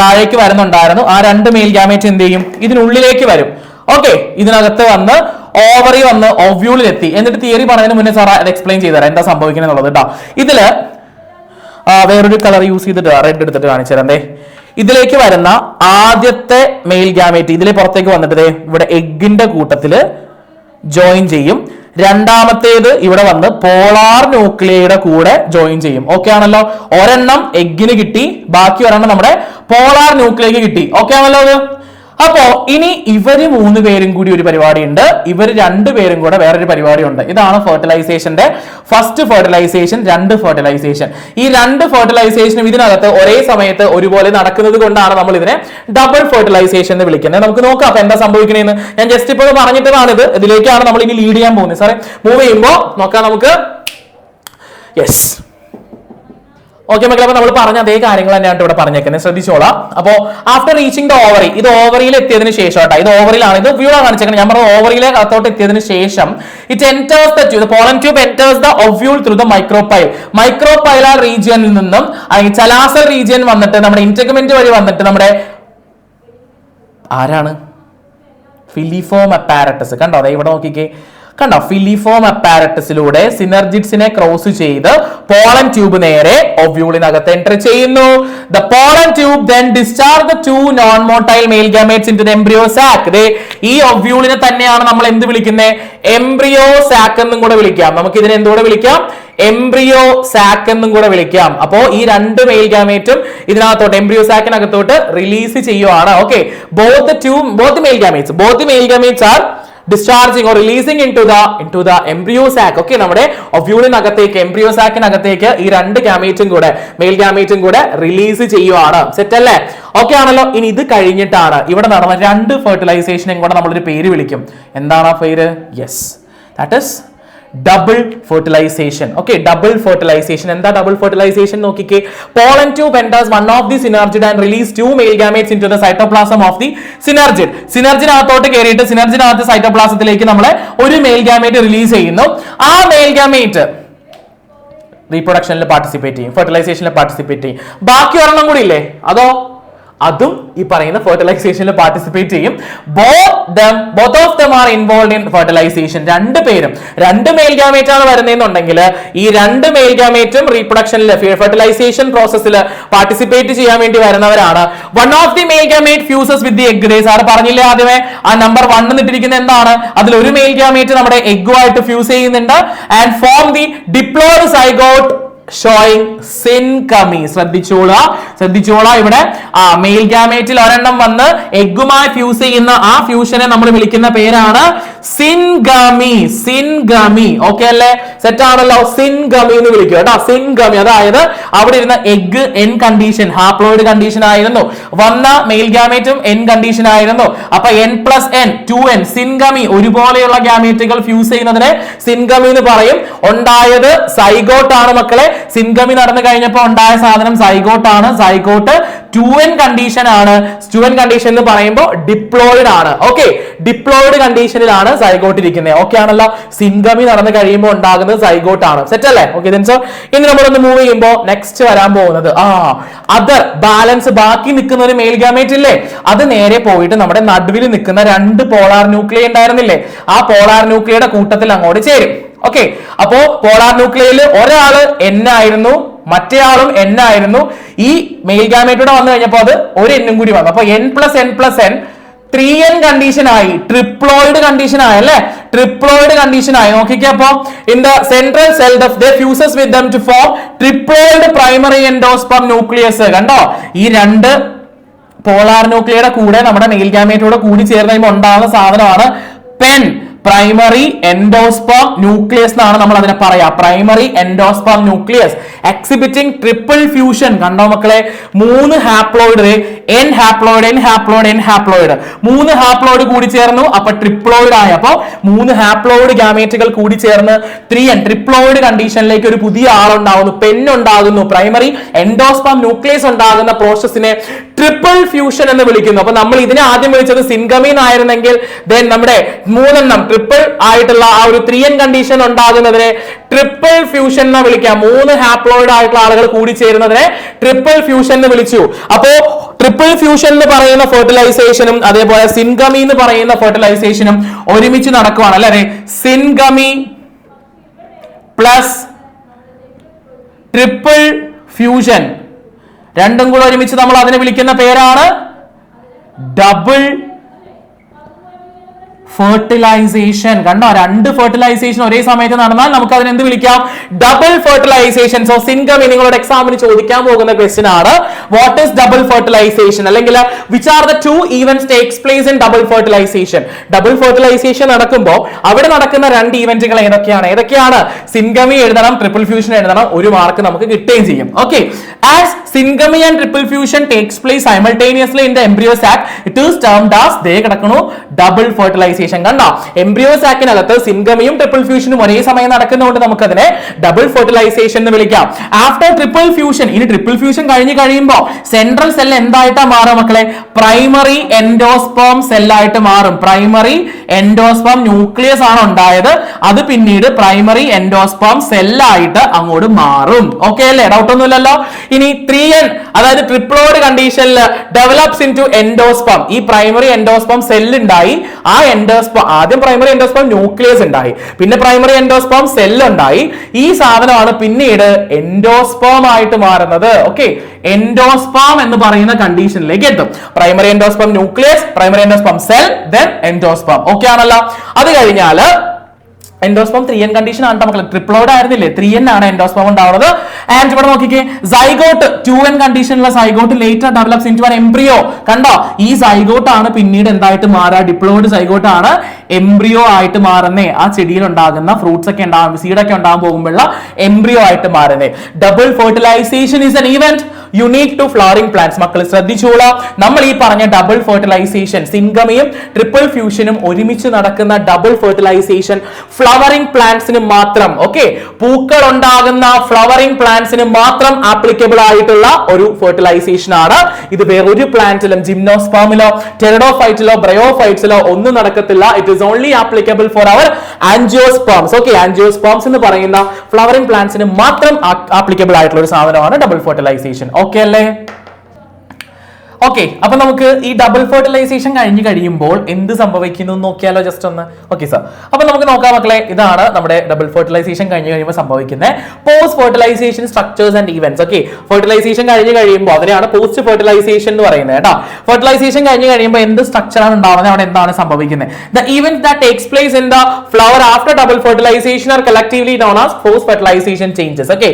താഴേക്ക് വരുന്നുണ്ടായിരുന്നു. ആ 2 മെയിൽ ഗാമേറ്റ് എന്ത് ചെയ്യും? ഇതിനുള്ളിലേക്ക് വരും. ഓക്കെ, ഇതിനകത്ത് വന്ന് ഓവറി വന്ന് ഒവ്യൂളിലെത്തി. എന്നിട്ട് തിയറി പറയുന്നതിന് മുന്നേ സാർ അത് എക്സ്പ്ലെയിൻ ചെയ്തുതരാം എന്താ സംഭവിക്കുന്നത് എന്നുള്ളത് കേട്ടോ. ഇതില് വേറൊരു കളർ യൂസ് ചെയ്തിട്ട് റെഡ് എടുത്തിട്ട് കാണിച്ചു തരാം. ഇതിലേക്ക് വരുന്ന ആദ്യത്തെ മെയിൽ ഗാമേറ്റ് ഇതിലെ പുറത്തേക്ക് വന്നിട്ട് ഇവിടെ എഗിന്റെ കൂട്ടത്തില് ജോയിൻ ചെയ്യും. രണ്ടാമത്തേത് ഇവിടെ വന്ന് പോളാർ ന്യൂക്ലിയയുടെ കൂടെ ജോയിൻ ചെയ്യും. ഓക്കെ ആണല്ലോ. ഒരെണ്ണം എഗിന് കിട്ടി, ബാക്കി ഒരെണ്ണം നമ്മുടെ പോളാർ ന്യൂക്ലിയക്ക് കിട്ടി. ഓക്കെ ആണല്ലോ അത്. അപ്പോ ഇനി ഇവര് 3 പേരും കൂടി ഒരു പരിപാടി ഉണ്ട്, ഇവർ 2 പേരും കൂടെ വേറൊരു പരിപാടി ഉണ്ട്. ഇതാണ് ഫെർട്ടിലൈസേഷന്റെ ഫസ്റ്റ് ഫെർട്ടിലൈസേഷൻ, 2 ഫെർട്ടിലൈസേഷൻ. ഈ 2 ഫെർട്ടിലൈസേഷനും ഇതിനകത്ത് ഒരേ സമയത്ത് ഒരുപോലെ നടക്കുന്നത് കൊണ്ടാണ് നമ്മൾ ഇതിനെ ഡബിൾ ഫെർട്ടിലൈസേഷൻ എന്ന് വിളിക്കുന്നത്. നമുക്ക് നോക്കാം അപ്പൊ എന്താ സംഭവിക്കണേന്ന്. ഞാൻ ജസ്റ്റ് ഇപ്പോൾ പറഞ്ഞിട്ടതാണിത്. ഇതിലേക്കാണ് നമ്മൾ ഇനി ലീഡ് ചെയ്യാൻ പോകുന്നത്. സാറേ മൂവ് ചെയ്യുമ്പോൾ നോക്കാം നമുക്ക്. യെസ്, ഓക്കെ മക്കളെ, അപ്പൊ നമ്മൾ പറഞ്ഞ അതേ കാര്യങ്ങൾ തന്നെയാണ് ഇവിടെ പറഞ്ഞേക്കുന്നത്. ശ്രദ്ധിച്ചോളാം. അപ്പോ ആഫ്റ്റർ റീച്ചിങ് ദ ഓവറി, ഇത് ഓവറിയിൽ എത്തിയതിനു ശേഷം കേട്ടോ, ഇത് ഓവറിയിലാണ്, ഇത് വ്യൂ ആണ് കാണിച്ചേക്കുന്നത്. ഞാൻ പറഞ്ഞ ഓവറിയിലെ അകത്തോട്ട് എത്തിയതിനു ശേഷം it enters the tube, pollen tube enters the ovule through the micropyle. Micropylar റീജിയനിൽ നിന്നും അല്ലെങ്കിൽ ചലാസൽ റീജിയൻ വന്നിട്ട് നമ്മുടെ ഇന്റഗ്മെന്റ് വഴി വന്നിട്ട് നമ്മുടെ ആരാണ്? Filiform apparatus. കണ്ടോ, അതെ ഇവിടെ നോക്കിക്കേ, കണ്ടോ, ഫിലിഫോം അപ്പാരറ്റസിലൂടെ സിനർജിറ്റ്സിനെ ക്രോസ് ചെയ്ത് പോളൻ ട്യൂബ് നേരെ ഒവ്യൂളിനകത്ത് എൻ്റർ ചെയ്യുന്നു. The pollen tube then discharge the 2 non-motile male gametes into the embryo sac. ഈ ഒവ്യൂളിനെ തന്നെയാണ് നമ്മൾ എന്ത് വിളിക്കുന്നത്? എംബ്രിയോ സാക്ക് എന്നും കൂടെ വിളിക്കാം. നമുക്ക് ഇതിനെ എന്തുകൂടെ വിളിക്കാം? എംബ്രിയോ സാക്ക് എന്നും കൂടെ വിളിക്കാം. അപ്പോ ഈ 2 മെയിൽ ഗാമേറ്റും ഇതിനകത്തോട്ട് എംബ്രിയോ സാക്കിനകത്തോട്ട് റിലീസ് ചെയ്യുവാണ്. Okay, both the male gametes are discharging or releasing into the embryo sac. Okay, നമ്മുടെ ഒവ്യൂളിനകത്തേക്ക് എംബ്രിയോ സാക്കിനകത്തേക്ക് ഈ 2 ഗാമേറ്റും കൂടെ മെയിൽ ഗാമേറ്റും കൂടെ റിലീസ് ചെയ്യുവാണ്. സെറ്റ് അല്ലേ? ഓക്കെ ആണല്ലോ. ഇനി ഇത് കഴിഞ്ഞിട്ടാണ് ഇവിടെ നടന്ന 2 ഫെർട്ടിലൈസേഷനും കൂടെ നമ്മളൊരു പേര് വിളിക്കും. എന്താണ് ആ പേര്? Yes, that is double fertilization. Okay, double fertilization. എന്താ ഡബിൾ ഫെർട്ടിലൈസേഷൻ നോക്കിക്കേ. Pollen tube enters one of the synergid and release 2 male gametes into the cytoplasm of the synergid. സിനർജിനകത്തോട്ട് കയറിയിട്ട് സിനർജിനകത്ത് സൈറ്റോപ്ലാസത്തിലേക്ക് നമ്മൾ ഒരു മെയിൽ ഗാമേറ്റ് റിലീസ് ചെയ്യുന്നു. ആ മെയിൽ ഗാമേറ്റ് റീപ്രൊഡക്ഷനിൽ പാർട്ടിസിപ്പേറ്റ് ചെയ്യും, ഫെർട്ടിലൈസേഷനിൽ participate ചെയ്യും. ബാക്കി ഒരെണ്ണം കൂടി ഇല്ലേ? അതോ അതും ഈ പറയുന്ന ഫെർട്ടിലൈസേഷനിൽ പാർട്ടിസിപ്പേറ്റ് ചെയ്യും. both of them are involved in fertilization. രണ്ടുപേരും രണ്ട് മെയിൽ ഗാമേറ്റ് ആണ് വരുന്നതെന്നുണ്ടെങ്കിൽ ഈ രണ്ട് മെയിൽ ഗാമേറ്റും റീപ്രൊഡക്ഷനിൽ ഫെർട്ടിലൈസേഷൻ പ്രോസസ്സിൽ പാർട്ടിസിപ്പേറ്റ് ചെയ്യാൻ വേണ്ടി വരുന്നവരാണ്. One of the male gamete fuses with the egg. Sir പറഞ്ഞില്ലേ ആദ്യമേ ആ നമ്പർ 1 എന്നിട്ടിരിക്കുന്നത് എന്താണ്? അതിൽ ഒരു മെയിൽ ഗാമേറ്റ് നമ്മുടെ എഗ്ഗുമായിട്ട് ഫ്യൂസ് ചെയ്യുന്നുണ്ട് and form the diploid zygote showing syngamy. ശ്രദ്ധിച്ചോളാം ഇവിടെ മെയിൽ ഗാമേറ്റിൽ ഒരെണ്ണം വന്ന് എഗ്ഗുമായി ഫ്യൂസ് ചെയ്യുന്ന ആ ഫ്യൂഷനെ നമ്മൾ വിളിക്കുന്ന പേരാണ് സിൻഗമി. ഓക്കെ അല്ലേ? സെറ്റ് ആണല്ലോ? സിൻഗമി എന്ന് വിളിക്കുക കേട്ടോ. സിൻഗമി, അതായത് അവിടെ ഇരുന്ന egg N condition, haploid condition ആയിരുന്നു, വന്ന മെയിൽ ഗാമേറ്റും എൻ കണ്ടീഷൻ ആയിരുന്നു. അപ്പൊ n+n 2n സിൻഗമി, ഒരുപോലെയുള്ള ഗാമേറ്റുകൾ ഫ്യൂസ് ചെയ്യുന്നതിനെ സിൻഗമി എന്ന് പറയും. ഉണ്ടായത് സൈഗോട്ട് ആണ് മക്കളെ. സിൻഗമി നടന്നു കഴിഞ്ഞപ്പോൾ ഉണ്ടായ സാധനം സൈഗോട്ട് ആണ്. സൈഗോട്ട് 2n കണ്ടീഷൻ ആണ്. 2n കണ്ടീഷൻ എന്ന് പറയുമ്പോൾ ഡിപ്ലോയിഡ് ആണ്. ഓക്കെ, ഡിപ്ലോയിഡ് കണ്ടീഷനിലാണ് സൈഗോട്ട് ഇരിക്കുന്നത്. ഓക്കെ ആണല്ലോ? സിൻഗമി നടന്നു കഴിയുമ്പോൾ ഉണ്ടാകുന്നത് സൈഗോട്ട് ആണ്. സെറ്റ് അല്ലേ? ഓക്കെ, സോ ഇനി നമ്മളൊന്ന് മൂവ് ചെയ്യുമ്പോൾ നെക്സ്റ്റ് വരാൻ പോകുന്നത് അതർ ബാലൻസ്, ബാക്കി നിൽക്കുന്ന ഒരു മെയിൽ ഗാമേറ്റ് ഇല്ലേ, അത് നേരെ പോയിട്ട് നമ്മുടെ നടുവിൽ നിൽക്കുന്ന 2 പോളാർ ന്യൂക്ലിയ ഉണ്ടായിരുന്നില്ലേ, ആ പോളാർ ന്യൂക്ലിയയുടെ കൂട്ടത്തിൽ അങ്ങോട്ട് ചേരും. ഓക്കെ, അപ്പോ പോളാർ ന്യൂക്ലിയയിൽ ഒരാള് N ആയിരുന്നു, മറ്റേ ആളും N ആയിരുന്നു. ഈ മെയിൽ ഗാമേറ്റൂടെ വന്നു കഴിഞ്ഞപ്പോൾ അത് ഒരു എന്നും കൂടി വന്നു. അപ്പൊ n+n+n 3n കണ്ടീഷൻ ആയി, ട്രിപ്ലോയിഡ് കണ്ടീഷൻ ആയി അല്ലെ? ട്രിപ്ലോയിഡ് കണ്ടീഷൻ ആയി. നോക്കിക്കേ, അപ്പൊ in the central cell they fuses with them to form triploid primary endosperm nucleus. കണ്ടോ? ഈ 2 പോളാർ ന്യൂക്ലിയയുടെ കൂടെ നമ്മുടെ മെയിൽ ഗാമേറ്റോടെ കൂടി ചേർന്ന് കഴിയുമ്പോൾ ഉണ്ടാകുന്ന സാധനമാണ് പെൻ, പ്രൈമറി എൻഡോസ്പെർം ന്യൂക്ലിയസ് എന്നാണ് നമ്മൾ അതിനെ പറയാ. Primary endosperm nucleus exhibiting triple fusion. കണ്ടോ മക്കളെ? 3 ഹാപ്ലോയിഡ്, n ഹാപ്ലോയിഡ് 3 ഹാപ്ലോയിഡ് കൂടി ചേർന്നു, അപ്പൊ ട്രിപ്ലോയിഡ് ആയി. അപ്പൊ 3 ഹാപ്ലോയിഡ് ഗാമേറ്റുകൾ കൂടി ചേർന്ന് 3n ട്രിപ്ലോയിഡ് കണ്ടീഷനിലേക്ക് ഒരു പുതിയ ആളുണ്ടാകുന്നു, പെൻ ഉണ്ടാകുന്നു, പ്രൈമറി എൻഡോസ്പെർം ന്യൂക്ലിയസ് ഉണ്ടാകുന്ന പ്രോസസ്സിനെ ട്രിപ്പിൾ ഫ്യൂഷൻ എന്ന് വിളിക്കുന്നു. അപ്പൊ നമ്മൾ ഇതിനെ ആദ്യം വിളിച്ചത് സിൻഗമി ആയിരുന്നെങ്കിൽ ദെൻ നമ്മുടെ 3 ട്രിപ്പിൾ ആയിട്ടുള്ള ആ ഒരു 3n കണ്ടീഷൻ ഉണ്ടാകുന്നതിനെ ട്രിപ്പിൾ ഫ്യൂഷൻ എന്ന് വിളിക്കാം. 3 ഹാപ്ലോയിഡ് ആയിട്ടുള്ള ആളുകൾ കൂടി ചേരുന്നതിനെ ട്രിപ്പിൾ ഫ്യൂഷൻ എന്ന് വിളിച്ചു. അപ്പോ ട്രിപ്പിൾ ഫ്യൂഷൻ എന്ന് പറയുന്ന ഫെർട്ടിലൈസേഷനും അതേപോലെ സിൻഗമി എന്ന് പറയുന്ന ഫെർട്ടിലൈസേഷനും ഒരുമിച്ച് നടക്കുവാണ് അല്ലെ? സിൻഗമി പ്ലസ് ട്രിപ്പിൾ ഫ്യൂഷൻ രണ്ടും കൂടെ ഒരുമിച്ച് നമ്മൾ അതിനെ വിളിക്കുന്ന പേരാണ് ഡബിൾ ഫെർട്ടിലൈസേഷൻ. കണ്ടോ? 2 ഫെർട്ടിലൈസേഷൻ ഒരേ സമയത്ത് നടന്നാൽ നമുക്ക് അതിനെ എന്ത് വിളിക്കാം? Double fertilisation. സോ സിൻഗമി നിങ്ങളുടെ എക്സാമിന് ചോദിക്കാൻ പോകുന്ന ക്വസ്റ്റ്യൻ ആണ്, വാട്ട് ഈസ് ഡബിൾ ഫെർട്ടിലൈസേഷൻ, അല്ലെങ്കിൽ which are the 2 events takes place in double fertilization. Double fertilization നടക്കുമ്പോൾ അവിടെ നടക്കുന്ന 2 ഈവന്റുകൾ ഏതൊക്കെയാണ്? സിൻഗമി എഴുതണം, ട്രിപ്പിൾ ഫ്യൂഷൻ എഴുതണം, 1 മാർക്ക് നമുക്ക് കിട്ടുകയും ചെയ്യും. Okay, as syngamy and triple fusion takes place simultaneously in the embryo sac, it is termed as ദേ കിടക്കുന്നു ഡബിൾ ഫെർട്ടിലൈസേഷൻ. കണ്ടോ? എംബ്രിയോ സാക്കിനകത്ത് സിൻഗമിയും ട്രിപ്പിൾ ഫ്യൂഷനും ഒരേ സമയം നടക്കുന്നതുകൊണ്ട് നമുക്ക് അതിനെ ഡബിൾ ഫെർട്ടിലൈസേഷൻ എന്ന് വിളിക്കാം. ആഫ്റ്റർ ട്രിപ്പിൾ ഫ്യൂഷൻ, ഇനി ട്രിപ്പിൾ ഫ്യൂഷൻ കഴിയുമ്പോൾ സെൻട്രൽ സെൽ എന്തായിട്ടാ മാറും മക്കളെ? പ്രൈമറി എൻഡോസ്പെർം സെല്ലായിട്ട് മാറും. പ്രൈമറി എൻഡോസ്പെർം ന്യൂക്ലിയസ് ആണ് ഉണ്ടായത്, അത് പിന്നീട് പ്രൈമറി എൻഡോസ്പെർം സെല്ലായിട്ട് അങ്ങോട്ട് മാറും. ഓക്കെ അല്ലേ? ഡൗട്ട് ഒന്നുമില്ലല്ലോ. ഇനി 3n അതായത് ട്രിപ്ലോയിഡ് കണ്ടീഷനിൽ ഡെവലപ്സ് ഇൻ ടു എൻഡോസ്പെർം. ഈ പ്രൈമറി എൻഡോസ്പെർം സെൽ ഉണ്ടായി, ആ ആദ്യം പ്രൈമറി എൻഡോസ്പെർം ന്യൂക്ലിയസ് ഉണ്ടായി, പിന്നെ പ്രൈമറി എൻഡോസ്പെർം സെൽ ഉണ്ടായി. ഈ സാധനമാണ് പിന്നീട് എൻഡോസ്പെർം ആയിട്ട് മാറുന്നത്. ഓക്കെ, എൻഡോസ്പെർം എന്ന് പറയുന്ന കണ്ടീഷനിലേക്ക് എത്തും. Primary endosperm nucleus, primary endosperm cell, then endosperm. Okay ആണല്ലോ? അത് കഴിഞ്ഞാല് എൻഡോസ്പെർം 3n കണ്ടീഷൻ ആണ് മക്കളെ. ട്രിപ്ലോയിഡ് ആയിരുന്നില്ലേ? 3n ആണ് എൻഡോസ്പെർം ഉണ്ടാവുന്നത്. ആൻഡ് ഇവിടെ നോക്കിക്കേ, സൈഗോട്ട് 2n കണ്ടീഷനിലുള്ള zygote later develops into an embryo. കണ്ടോ? ഈ സൈഗോട്ട് ആണ് പിന്നീട് എന്തായിട്ട് മാറുക? ഡിപ്ലോയിഡ് സൈഗോട്ട് ആണ് എംബ്രിയോ ആയിട്ട് മാറുന്നേ. ആ ചെടിയിൽ ഉണ്ടാകുന്ന ഫ്രൂട്ട്സ് ഒക്കെ ഉണ്ടാകും, സീഡൊക്കെ ഉണ്ടാകാൻ പോകുമ്പോഴുള്ള എംബ്രിയോ ആയിട്ട് മാറുന്നേ. Double fertilization is an event unique to flowering plants. മക്കൾ ശ്രദ്ധിച്ചോളാം, നമ്മൾ ഈ പറഞ്ഞ ഡബിൾ ഫെർട്ടിലൈസേഷൻ, സിൻഗമിയും ട്രിപ്പിൾ ഫ്യൂഷനും ഒരുമിച്ച് നടക്കുന്ന ഡബിൾ ഫെർട്ടിലൈസേഷൻ ഫ്ലവറിംഗ് പ്ലാന്റ്സിന് മാത്രം, ഓക്കെ, പൂക്കൾ ഉണ്ടാകുന്ന ഫ്ലവറിംഗ് പ്ലാന്റ്സിന് മാത്രം ആപ്ലിക്കബിൾ ആയിട്ടുള്ള ഒരു ഫെർട്ടിലൈസേഷൻ ആണ്. ഇത് വേറൊരു പ്ലാന്റിലും, ജിംനോസ്പെർമിലോ ടെറിഡോഫൈറ്റിലോ ബ്രയോഫൈറ്റ്സിലോ ഒന്നും നടക്കത്തില്ല. It is only applicable for our angiosperms. Okay, angiosperms എന്ന് പറയുന്ന ഫ്ലവറിംഗ് പ്ലാന്റ്സിന് മാത്രം ആപ്ലിക്കബിൾ ആയിട്ടുള്ള ഒരു സാധനമാണ് ഡബിൾ ഫെർട്ടിലൈസേഷൻ. ഓക്കെ അല്ലേ? ഓക്കെ, അപ്പൊ നമുക്ക് ഈ ഡബിൾ ഫെർട്ടിലൈസേഷൻ കഴിഞ്ഞ് കഴിയുമ്പോൾ എന്ത് സംഭവിക്കുന്നു നോക്കിയാലോ ജസ്റ്റ് ഒന്ന്. ഓക്കെ സാർ, അപ്പൊ നമുക്ക് നോക്കാം മക്കളെ, ഇതാണ് നമ്മുടെ ഡബിൾ ഫെർട്ടിലൈസേഷൻ കഴിഞ്ഞ് കഴിയുമ്പോൾ സംഭവിക്കുന്നത് post fertilization structures and events. Okay, fertilization കഴിഞ്ഞ് കഴിയുമ്പോൾ അതിനെയാണ് പോസ്റ്റ് ഫെർട്ടിലൈസേഷൻ എന്ന് പറയുന്നത് കേട്ടോ. ഫെർട്ടിലൈസേഷൻ കഴിഞ്ഞ് കഴിയുമ്പോൾ എന്ത് സ്ട്രക്ചർ ആണ് ഉണ്ടാവുന്നത്, അവിടെ എന്താണ് സംഭവിക്കുന്നത്? The events that takes place in the flower after double fertilization are collectively known as post fertilization changes. Okay,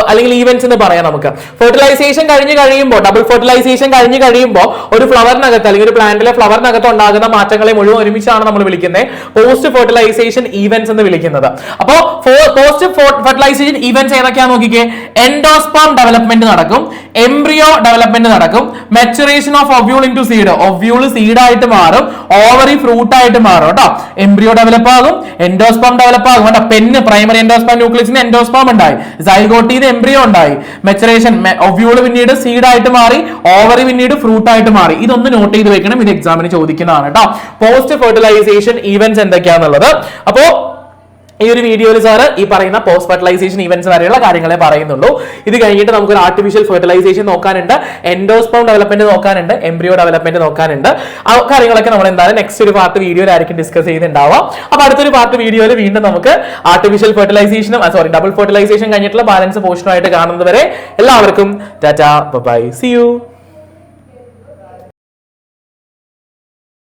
അല്ലെങ്കിൽ ഈവെന്റ്സ് എന്ന് പറയാം നമുക്ക്. ഫെർട്ടിലൈസേഷൻ കഴിഞ്ഞ് കഴിയുമ്പോൾ, ഡബിൾ ഫെർട്ടിലൈസേഷൻ കഴിഞ്ഞ് കഴിയുമ്പോൾ ഒരു ഫ്ലവറിനകത്ത് അല്ലെങ്കിൽ ഒരു പ്ലാന്റിലെ ഫ്ലവറിനകത്ത് ഉണ്ടാകുന്ന മാറ്റങ്ങളെ മുഴുവൻ ഒരുമിച്ചാണ് നമ്മൾ വിളിക്കുന്നത് പോസ്റ്റ് ഫെർട്ടിലൈസേഷൻ ഈവെന്റ്സ് എന്ന് വിളിക്കുന്നത്. അപ്പോ പോസ്റ്റ് ഫെർട്ടിലൈസേഷൻ ഈവെന്റ്സ് ഏതൊക്കെയാണെന്ന് നോക്കിക്കേ. എൻഡോസ്പേം ഡെവലപ്മെന്റ് നടക്കും, എംബ്രിയോ ഡെവലപ്മെന്റ് നടക്കും, maturation of ovule into seed, ovule seed ആയിട്ട് മാറും, ഓവറി ഫ്രൂട്ട് ആയിട്ട് മാറും കേട്ടോ. എംബ്രിയോ ഡെവലപ്പ് ആകും, എൻഡോസ്പേം ഡെവലപ്പ് ആകും കേട്ടോ. പെന്ന് പ്രൈമറി എൻഡോസ്പേം ന്യൂക്ലിയസിന് എൻഡോസ്പേം ഉണ്ടായി, സൈഗോട്ടിന് എംബ്രിയോ ഉണ്ടായി, മെച്ചുറേഷൻ ഒവ്യൂൾ പിന്നീട് സീഡ് ആയിട്ട് മാറി, ഓവറി പിന്നീട് ഫ്രൂട്ട് ആയിട്ട് മാറി. ഇതൊന്ന് നോട്ട് ചെയ്ത് വെക്കണം, ഇത് എക്സാമിന് ചോദിക്കുന്നതാണ് കേട്ടോ. പോസ്റ്റ് ഫെർട്ടിലൈസേഷൻ ഈവെന്റ്സ് എന്തൊക്കെയാണെന്നുള്ളത്. അപ്പോ ഈ ഒരു വീഡിയോയിൽ സാർ ഈ പറയുന്ന പോസ്റ്റ് ഫെർട്ടിലൈസേഷൻ ഈവെന്റ്സ് വരെയുള്ള കാര്യങ്ങളെ പറയുന്നുള്ളൂ. ഇത് കഴിഞ്ഞിട്ട് നമുക്ക് ഒരു ആർട്ടിഫിഷ്യൽ ഫെർട്ടിലൈസേഷൻ നോക്കാനുണ്ട്, എൻഡോസ്പേം ഡെവലപ്മെന്റ് നോക്കാനുണ്ട്, എംബ്രിയോ ഡെവലപ്മെന്റ് നോക്കാനുണ്ട്. ആ കാര്യങ്ങളൊക്കെ നമ്മൾ എന്തായാലും നെക്സ്റ്റ് ഒരു പാർട്ട് വീഡിയോയിലായിരിക്കും ഡിസ്കസ് ചെയ്യുന്നുണ്ടാവാം. അപ്പൊ അടുത്തൊരു പാർട്ട് വീഡിയോയിൽ വീണ്ടും നമുക്ക് ആർട്ടിഫിഷ്യൽ ഫെർട്ടിലൈസേഷനും ഡബിൾ ഫെർട്ടിലൈസേഷൻ കഴിഞ്ഞിട്ടുള്ള ബാലൻസ് പോർഷനുമായിട്ട് കാണുന്നത് വരെ എല്ലാവർക്കും ടാറ്റാ ബൈ, സീ യു.